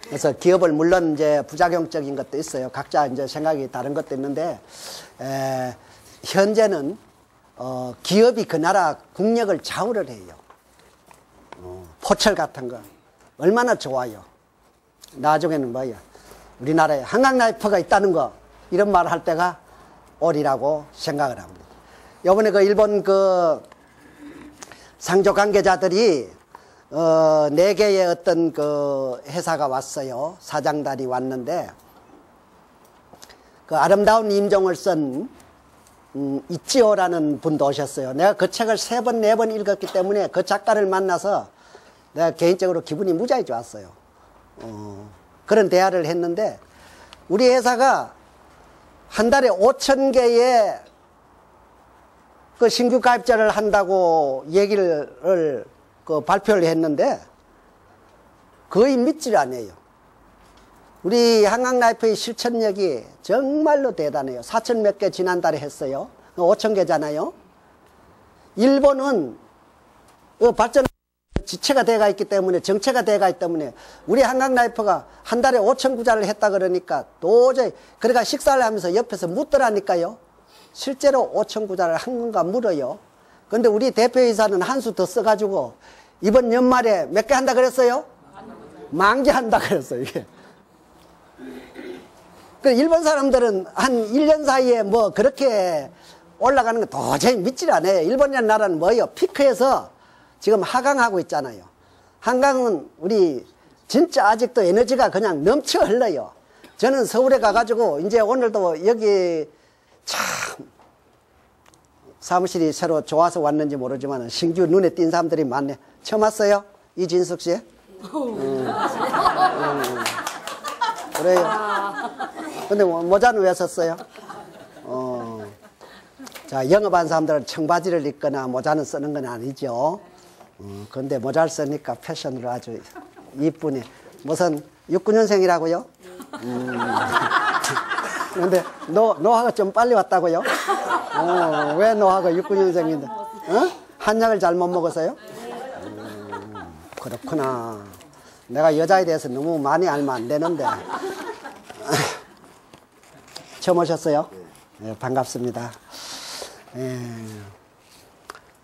그래서 기업을 물론 이제 부작용적인 것도 있어요. 각자 이제 생각이 다른 것도 있는데, 현재는 기업이 그 나라 국력을 좌우를 해요. 포철 같은 거 얼마나 좋아요. 나중에는 뭐예요? 우리나라에 한강라이프가 있다는 거, 이런 말을 할 때가 옳이라고 생각을 합니다. 요번에 그 일본 그 상조 관계자들이 4개의 어떤 그 회사가 왔어요. 사장단이 왔는데, 그 아름다운 임종을 쓴 이치오라는 분도 오셨어요. 내가 그 책을 3번, 4번 읽었기 때문에 그 작가를 만나서 내가 개인적으로 기분이 무지하게 좋았어요. 그런 대화를 했는데, 우리 회사가 한 달에 5,000개의 그 신규 가입자를 한다고 얘기를 그 발표를 했는데 거의 믿질 않아요. 우리 한강라이프의 실천력이 정말로 대단해요. 4,000 몇 개 지난달에 했어요. 5,000개잖아요. 일본은 발전 지체가 돼가 있기 때문에, 정체가 돼가 있기 때문에 우리 한강라이프가 한 달에 5,000구자를 했다 그러니까 도저히, 그러니까 식사를 하면서 옆에서 묻더라니까요. 실제로 5,000구자를 한 건가 물어요. 근데 우리 대표이사는 한 수 더 써가지고 이번 연말에 몇 개 한다 그랬어요? 10,000개 한다 그랬어요. 이게. 그 일본 사람들은 한 1년 사이에 뭐 그렇게 올라가는 거 도저히 믿질 않아요. 일본이라는 나라는 뭐예요? 피크에서 지금 하강하고 있잖아요. 한강은 우리 진짜 아직도 에너지가 그냥 넘쳐 흘러요. 저는 서울에 가가지고 이제 오늘도 여기 참 사무실이 새로 좋아서 왔는지 모르지만 신규 눈에 띈 사람들이 많네. 처음 왔어요? 이진숙 씨? 그래요. 근데 모자는 왜 썼어요? 자, 영업한 사람들은 청바지를 입거나 모자는 쓰는 건 아니죠. 근데 모자를 쓰니까 패션으로 아주 이쁘네. 무슨 69년생이라고요? 근데 노하가 좀 빨리 왔다고요? 왜 노하가 69년생인데? 한약을 잘못 먹었어요? 그렇구나. 내가 여자에 대해서 너무 많이 알면 안 되는데. 처음 오셨어요? 네, 반갑습니다.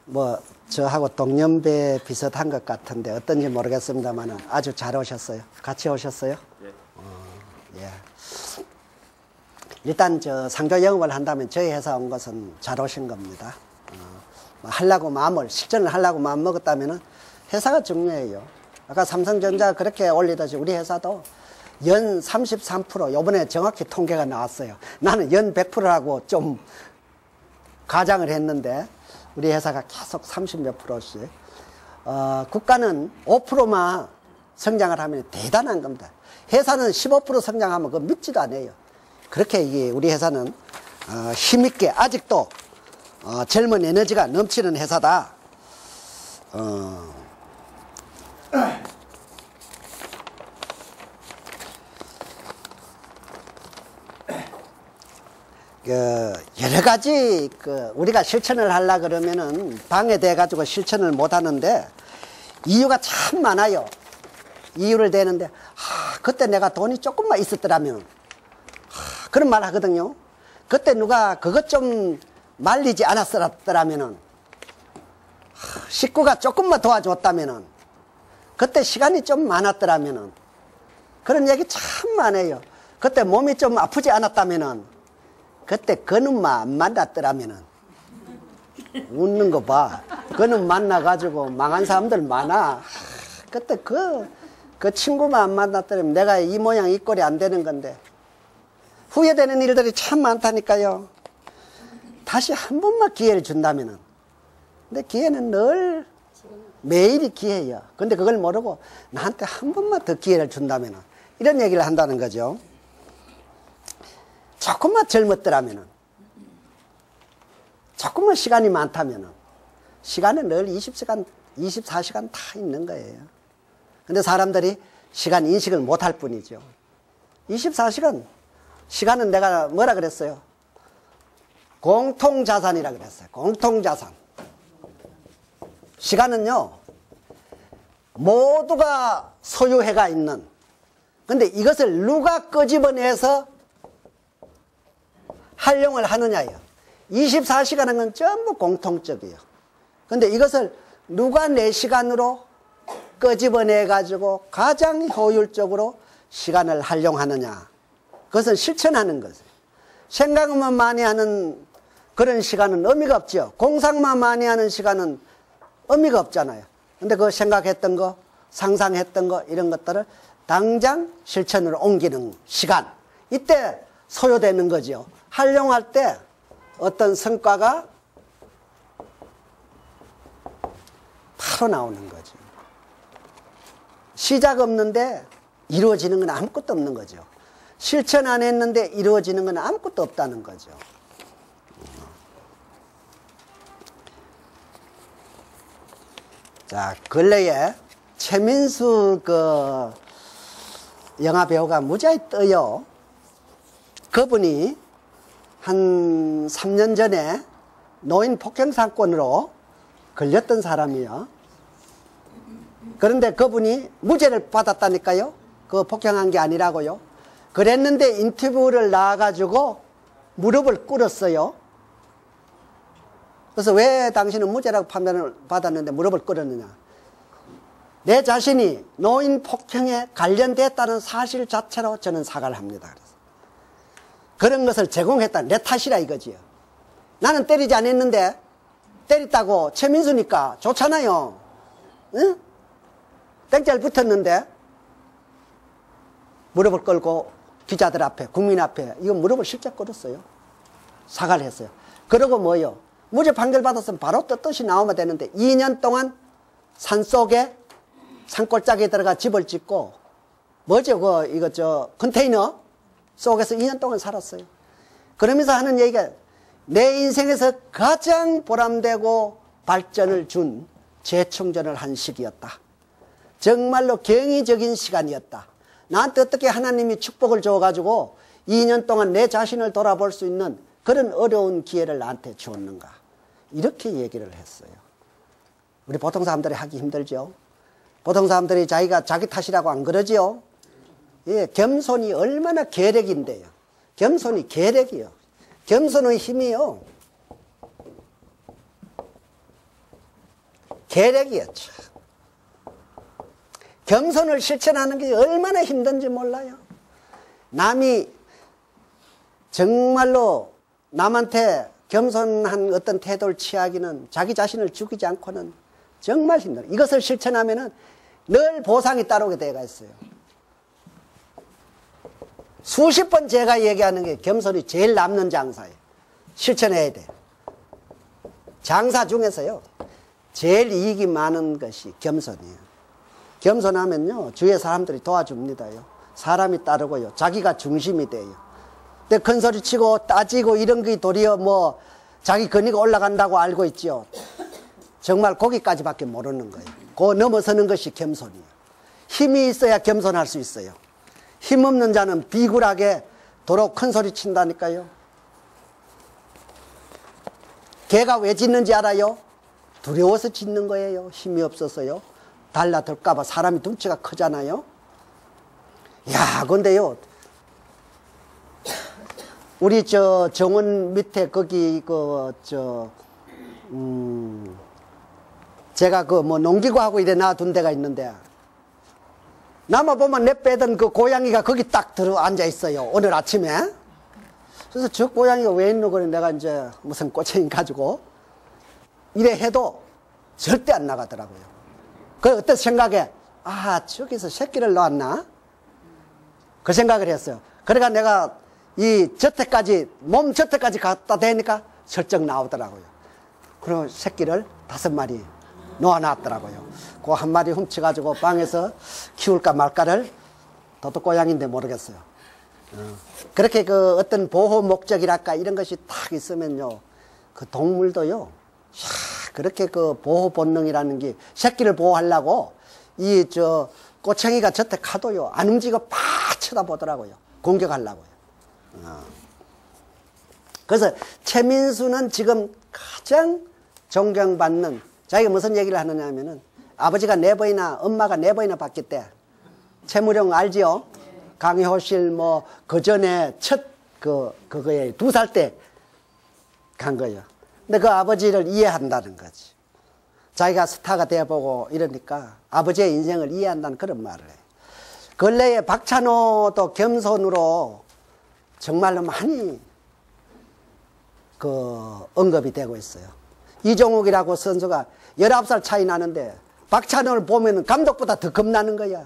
뭐 저하고 동년배 비슷한 것 같은데 어떤지 모르겠습니다만 아주 잘 오셨어요. 같이 오셨어요? 예. 일단 저 상조 영업을 한다면 저희 회사 온 것은 잘 오신 겁니다. 하려고 마음을 실천을 하려고 마음 먹었다면은 회사가 중요해요. 아까 삼성전자 그렇게 올리듯이 우리 회사도 연 33% 요번에 정확히 통계가 나왔어요. 나는 연 100%라고 좀 가장을 했는데 우리 회사가 계속 30몇 %씩. 국가는 5%만 성장을 하면 대단한 겁니다. 회사는 15% 성장하면 그거 믿지도 않아요. 그렇게 이게 우리 회사는 힘있게 아직도 젊은 에너지가 넘치는 회사다. 여러 가지 우리가 실천을 하려 그러면은 방해돼 가지고 실천을 못 하는데 이유가 참 많아요. 이유를 대는데 그때 내가 돈이 조금만 있었더라면 그런 말 하거든요. 그때 누가 그것 좀 말리지 않았더라면은 식구가 조금만 도와줬다면은 그때 시간이 좀 많았더라면은 그런 얘기 참 많아요. 그때 몸이 좀 아프지 않았다면은 그때 그놈만 안 만났더라면은 웃는 거 봐. 그놈 만나가지고 망한 사람들 많아. 그때 그 친구만 안 만났더라면 내가 이 모양 이 꼴이 안 되는 건데 후회되는 일들이 참 많다니까요. 다시 한 번만 기회를 준다면은 근데 기회는 늘 매일이 기회예요. 근데 그걸 모르고 나한테 한 번만 더 기회를 준다면은 이런 얘기를 한다는 거죠. 조금만 젊었더라면은, 조금만 시간이 많다면은, 시간은 늘 20시간, 24시간 다 있는 거예요. 근데 사람들이 시간 인식을 못 할 뿐이죠. 24시간, 시간은 내가 뭐라 그랬어요? 공통자산이라 그랬어요. 공통자산. 시간은요, 모두가 소유해가 있는, 근데 이것을 누가 끄집어내서 활용을 하느냐예요. 24시간은 건 전부 공통적이에요. 근데 이것을 누가 내 시간으로 끄집어내 가지고 가장 효율적으로 시간을 활용하느냐. 그것은 실천하는 거예요. 생각만 많이 하는 그런 시간은 의미가 없죠. 공상만 많이 하는 시간은 의미가 없잖아요. 근데 그 생각했던 거, 상상했던 거 이런 것들을 당장 실천으로 옮기는 시간. 이때 소요되는 거죠. 활용할 때 어떤 성과가 바로 나오는 거죠. 시작 없는데 이루어지는 건 아무것도 없는 거죠. 실천 안 했는데 이루어지는 건 아무것도 없다는 거죠. 자, 근래에 최민수 영화 배우가 무지하게 떠요. 그분이 한 3년 전에 노인 폭행 사건으로 걸렸던 사람이에요. 그런데 그분이 무죄를 받았다니까요. 그 폭행한 게 아니라고요. 그랬는데 인터뷰를 나와가지고 무릎을 꿇었어요. 그래서 왜 당신은 무죄라고 판단을 받았는데 무릎을 꿇었느냐. 내 자신이 노인 폭행에 관련됐다는 사실 자체로 저는 사과를 합니다. 그래서. 그런 것을 제공했다. 내 탓이라 이거지요. 나는 때리지 않았는데 때렸다고 최민수니까 좋잖아요. 응? 땡짤 붙었는데 무릎을 꿇고 기자들 앞에 국민 앞에 이거 무릎을 실제 꿇었어요. 사과를 했어요. 그러고 뭐요? 무죄 판결 받았으면 바로 떳떳이 나오면 되는데 2년 동안 산속에 산골짜기에 들어가 집을 짓고 뭐죠? 컨테이너 속에서 2년 동안 살았어요. 그러면서 하는 얘기가 내 인생에서 가장 보람되고 발전을 준 재충전을 한 시기였다. 정말로 경이적인 시간이었다. 나한테 어떻게 하나님이 축복을 줘가지고 2년 동안 내 자신을 돌아볼 수 있는 그런 어려운 기회를 나한테 주었는가. 이렇게 얘기를 했어요. 우리 보통 사람들이 하기 힘들죠. 보통 사람들이 자기가 자기 탓이라고 안 그러지요. 예, 겸손이 얼마나 계력인데요. 겸손이 계력이요. 겸손의 힘이요. 계력이요. 겸손을 실천하는 게 얼마나 힘든지 몰라요. 남이 정말로 남한테 겸손한 어떤 태도를 취하기는 자기 자신을 죽이지 않고는 정말 힘들어요. 이것을 실천하면은 늘 보상이 따라오게 되어 있어요. 수십 번 제가 얘기하는 게 겸손이 제일 남는 장사예요. 실천해야 돼요. 장사 중에서요, 제일 이익이 많은 것이 겸손이에요. 겸손하면요, 주위의 사람들이 도와줍니다요. 사람이 따르고요, 자기가 중심이 돼요. 근데 큰 소리 치고 따지고 이런 게 도리어 뭐 자기 권위가 올라간다고 알고 있죠. 정말 거기까지밖에 모르는 거예요. 그 넘어서는 것이 겸손이에요. 힘이 있어야 겸손할 수 있어요. 힘없는 자는 비굴하게 도로 큰 소리 친다니까요. 개가 왜 짖는지 알아요? 두려워서 짖는 거예요. 힘이 없어서요. 달라들까봐. 사람이 덩치가 크잖아요. 야, 근데요, 우리 정원 밑에 거기 제가 농기구하고 이래 놔둔 데가 있는데, 나만 보면 내 빼던 그 고양이가 거기 딱 들어 앉아 있어요. 오늘 아침에. 그래서 저 고양이가 왜 있는 거니 내가 이제 무슨 꼬챙이 가지고 이래 해도 절대 안 나가더라고요. 그 어떤 생각에, 아, 저기서 새끼를 놓았나? 그 생각을 했어요. 그러니까 내가 이 저태까지, 몸 저태까지 갖다 대니까 설정 나오더라고요. 그리고 새끼를 5마리 놓아놨더라고요. 그 한 마리 훔쳐가지고 방에서 키울까 말까를, 도둑고양인데 모르겠어요. 그렇게 그 어떤 보호 목적이랄까 이런 것이 딱 있으면요, 그 동물도요, 그렇게 그 보호 본능이라는 게, 새끼를 보호하려고 꼬챙이가 저태 가도요, 안 움직이고 팍 쳐다보더라고요. 공격하려고요. 그래서 최민수는 지금 가장 존경받는, 자기가 무슨 얘기를 하느냐 하면은, 아버지가 4번이나 엄마가 4번이나 바뀌었대. 최무룡 알지요? 강효실 그 전에 그거에 2살 때 간 거예요. 근데 그 아버지를 이해한다는 거지. 자기가 스타가 되어보고 이러니까 아버지의 인생을 이해한다는 그런 말을 해요. 근래에 박찬호도 겸손으로 정말로 많이 언급이 되고 있어요. 이종욱이라고 선수가 19살 차이 나는데 박찬호를 보면 감독보다 더 겁나는 거야.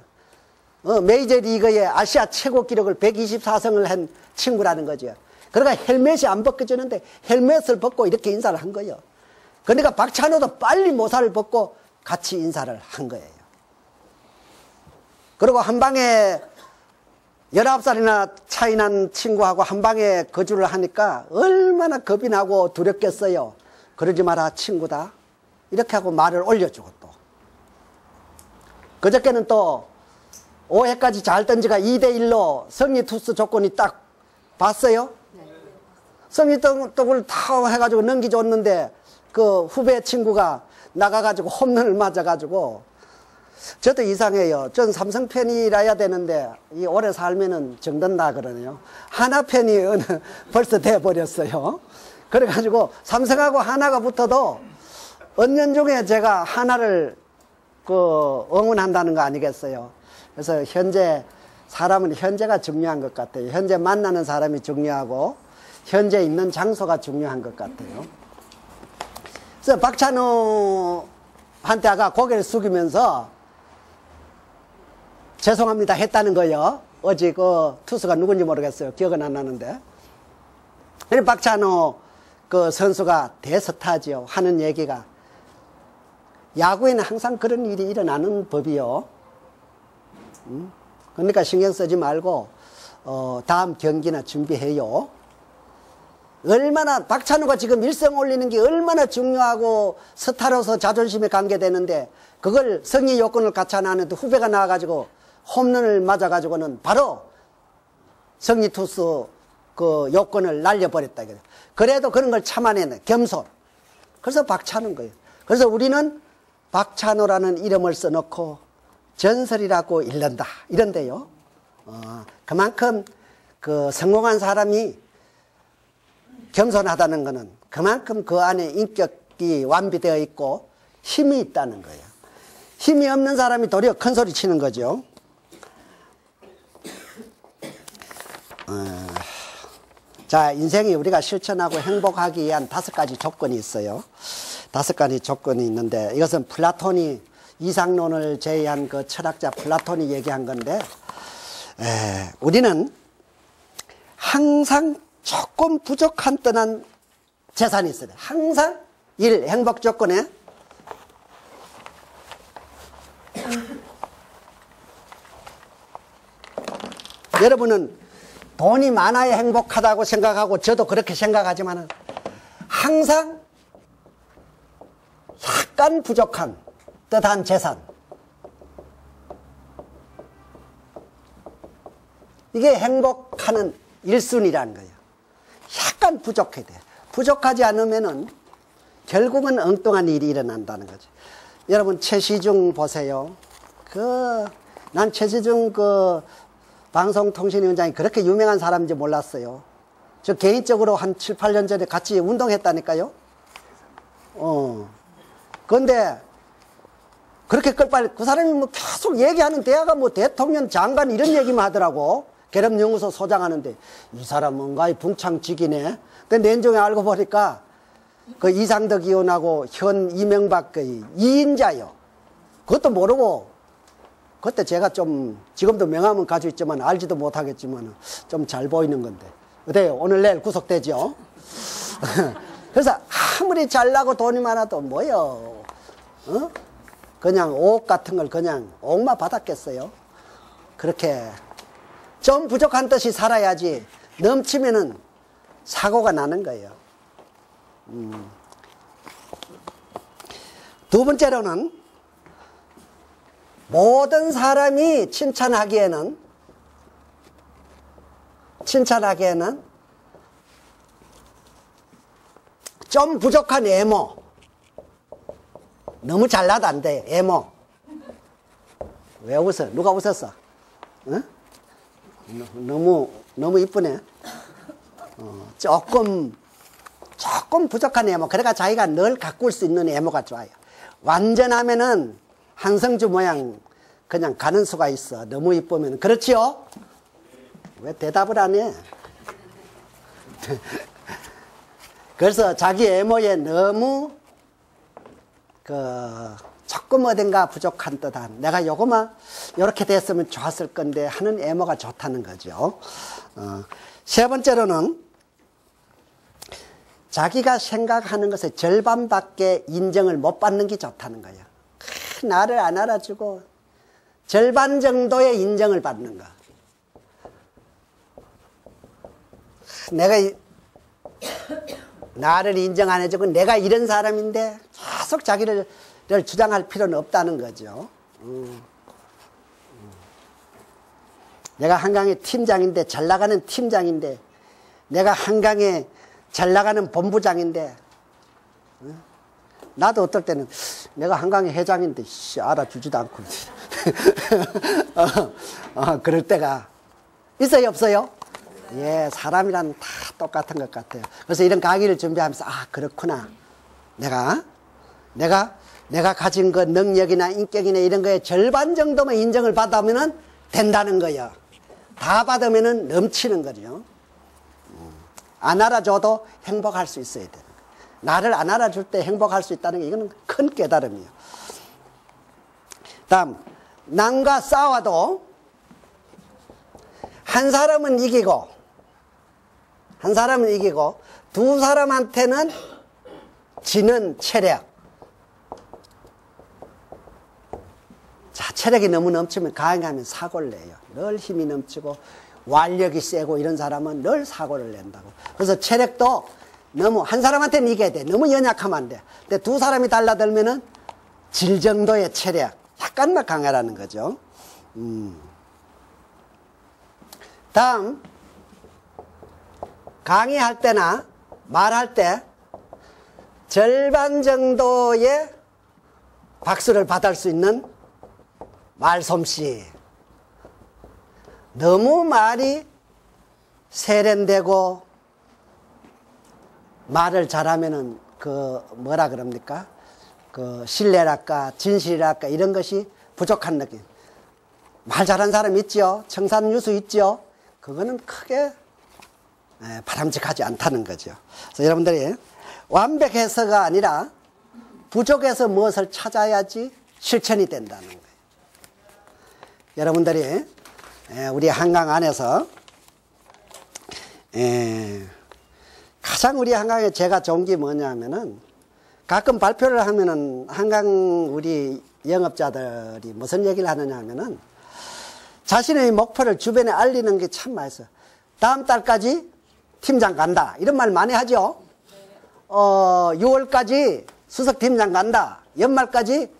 메이저리그의 아시아 최고 기록을 124승을 한 친구라는 거죠. 그러니까 헬멧이 안 벗겨지는데 헬멧을 벗고 이렇게 인사를 한 거예요. 그러니까 박찬호도 빨리 모사를 벗고 같이 인사를 한 거예요. 그리고 한 방에 19살이나 차이 난 친구하고 한 방에 거주를 하니까 얼마나 겁이 나고 두렵겠어요. 그러지 마라 친구다. 이렇게 하고 말을 올려주고, 또 그저께는 또 5회까지 잘 던지가 2대1로 승리 투수 조건이 딱 봤어요? 승리 떡을 다 해가지고 넘기줬는데 그 후배 친구가 나가가지고 홈런을 맞아가지고, 저도 이상해요. 전 삼성 팬이라야 되는데 이 오래 살면은 정든다 그러네요. 하나 팬이 벌써 돼버렸어요. 그래가지고 삼성하고 하나가 붙어도 은연중에 제가 하나를 응원한다는 거 아니겠어요. 그래서 사람은 현재가 중요한 것 같아요. 현재 만나는 사람이 중요하고 현재 있는 장소가 중요한 것 같아요. 그래서 박찬호한테 아까 고개를 숙이면서 죄송합니다 했다는 거예요. 어제 그 투수가 누군지 모르겠어요. 기억은 안 나는데. 박찬호 그 선수가 대스타지요. 하는 얘기가, 야구에는 항상 그런 일이 일어나는 법이요. 그러니까 신경 쓰지 말고 다음 경기나 준비해요. 얼마나 박찬호가 지금 일성 올리는 게 얼마나 중요하고 스타로서 자존심에 관계되는데, 그걸 승리 요건을 갖춰 놨는데 후배가 나와가지고 홈런을 맞아가지고는 바로 승리 투수 그 요건을 날려버렸다. 그래도 그런 걸 참아내네. 겸손. 그래서 박찬호인 거예요. 그래서 우리는 박찬호라는 이름을 써놓고 전설이라고 일른다. 이런데요. 그만큼 그 성공한 사람이 겸손하다는 것은 그만큼 그 안에 인격이 완비되어 있고 힘이 있다는 거예요. 힘이 없는 사람이 도리어 큰 소리 치는 거죠. 자, 인생이 우리가 실천하고 행복하기 위한 5가지 조건이 있어요. 5가지 조건이 있는데 이것은 플라톤이 이상론을 제의한 그 철학자 플라톤이 얘기한 건데 우리는 항상 조금 부족한 듯한 재산이 있어요. 항상 1. 행복 조건에 여러분은 돈이 많아야 행복하다고 생각하고 저도 그렇게 생각하지만 항상 약간 부족한 듯한 재산, 이게 행복하는 1순위라는 거예요. 약간 부족해야 돼. 부족하지 않으면은 결국은 엉뚱한 일이 일어난다는 거죠. 여러분 최시중 보세요. 난 최시중 방송통신위원장이 그렇게 유명한 사람인지 몰랐어요. 저 개인적으로 한 7, 8년 전에 같이 운동했다니까요. 그런데 그렇게 끌빨리 그 사람이 뭐 계속 얘기하는 대화가 뭐 대통령 장관 이런 얘기만 하더라고. 계엄연구소 소장하는데 이 사람 뭔가 붕창직이네. 근데 내중에 알고 보니까 그 이상덕 의원하고 현 이명박 그 2인자요. 그것도 모르고 그때 제가 좀 지금도 명함은 가지고 있지만 알지도 못하겠지만 좀 잘 보이는 건데 어때요? 오늘 내일 구속되죠? 그래서 아무리 잘나고 돈이 많아도 뭐요? 그냥 옥 같은 걸 그냥 옥만 받았겠어요? 그렇게 좀 부족한 듯이 살아야지 넘치면은 사고가 나는 거예요. 두 번째로는 모든 사람이 칭찬하기에는 좀 부족한 외모, 너무 잘나도 안 돼. 외모. 왜 웃어? 누가 웃었어? 응? 너무 이쁘네. 조금 부족한 외모. 그러니까 자기가 늘 가꿀 수 있는 외모가 좋아요. 완전하면은 한성주 모양 그냥 가는 수가 있어. 너무 이쁘면. 그렇지요? 왜 대답을 안 해? 그래서 자기 외모에 너무 조금 어딘가 부족한 듯한, 내가 요거만 요렇게 됐으면 좋았을 건데 하는 외모가 좋다는 거죠. 세 번째로는 자기가 생각하는 것의 절반밖에 인정을 못 받는 게 좋다는 거예요. 나를 안 알아주고 절반 정도의 인정을 받는 거. 내가 나를 인정 안 해주고 내가 이런 사람인데 계속 자기를 주장할 필요는 없다는 거죠. 내가 한강의 팀장인데, 잘 나가는 팀장인데, 내가 한강에 잘 나가는 본부장인데, 나도 어떨 때는 내가 한강의 회장인데 알아주지도 않고 그럴 때가 있어요, 없어요? 예, 사람이란 다 똑같은 것 같아요. 그래서 이런 강의를 준비하면서 그렇구나. 내가 가진 그 능력이나 인격이나 이런 거에 절반 정도만 인정을 받으면 된다는 거예요. 다 받으면 넘치는 거죠. 안 알아줘도 행복할 수 있어야 돼요. 나를 안 알아줄 때 행복할 수 있다는 게 이거는 큰 깨달음이에요. 다음, 남과 싸워도 한 사람은 이기고 두 사람한테는 지는 체력. 자, 체력이 너무 넘치면 강하면 사고를 내요. 늘 힘이 넘치고 완력이 세고 이런 사람은 늘 사고를 낸다고. 그래서 체력도 너무 한 사람한테는 이겨야 돼. 너무 연약하면 안 돼. 근데 두 사람이 달라들면은 질 정도의 체력, 약간만 강하라는 거죠. 다음, 강의할 때나 말할 때 절반 정도의 박수를 받을 수 있는 말솜씨. 너무 말이 세련되고 말을 잘하면은 그 뭐라 그럽니까? 그 신뢰랄까 진실이랄까 이런 것이 부족한 느낌. 말 잘하는 사람 있죠. 청산유수 있죠. 그거는 크게 바람직하지 않다는 거죠. 그래서 여러분들이 완벽해서가 아니라 부족해서 무엇을 찾아야지 실천이 된다는 거예요. 여러분들이 우리 한강 안에서 가장 우리 한강에 제가 좋은 게 뭐냐면은 가끔 발표를 하면은 한강 우리 영업자들이 무슨 얘기를 하느냐 하면은 자신의 목표를 주변에 알리는 게 참 맛있어요. 다음 달까지 팀장 간다. 이런 말 많이 하죠. 6월까지 수석팀장 간다. 연말까지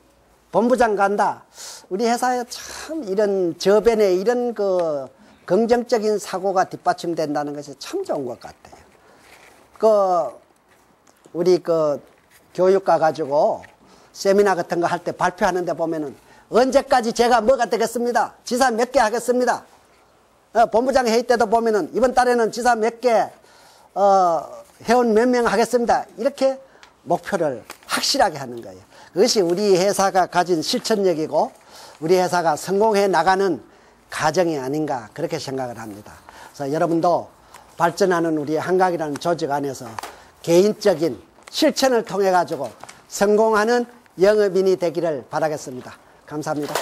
본부장 간다. 우리 회사에 참 이런 저변에 이런 그 긍정적인 사고가 뒷받침된다는 것이 참 좋은 것 같아요. 우리 교육 가가지고 세미나 같은 거 할 때 발표하는데 보면은 언제까지 제가 뭐가 되겠습니다. 지사 몇 개 하겠습니다. 본부장 회의 때도 보면은 이번 달에는 지사 몇 개, 회원 몇 명 하겠습니다. 이렇게 목표를 확실하게 하는 거예요. 그것이 우리 회사가 가진 실천력이고 우리 회사가 성공해 나가는 과정이 아닌가 그렇게 생각을 합니다. 그래서 여러분도 발전하는 우리 한강이라는 조직 안에서 개인적인 실천을 통해 가지고 성공하는 영업인이 되기를 바라겠습니다. 감사합니다.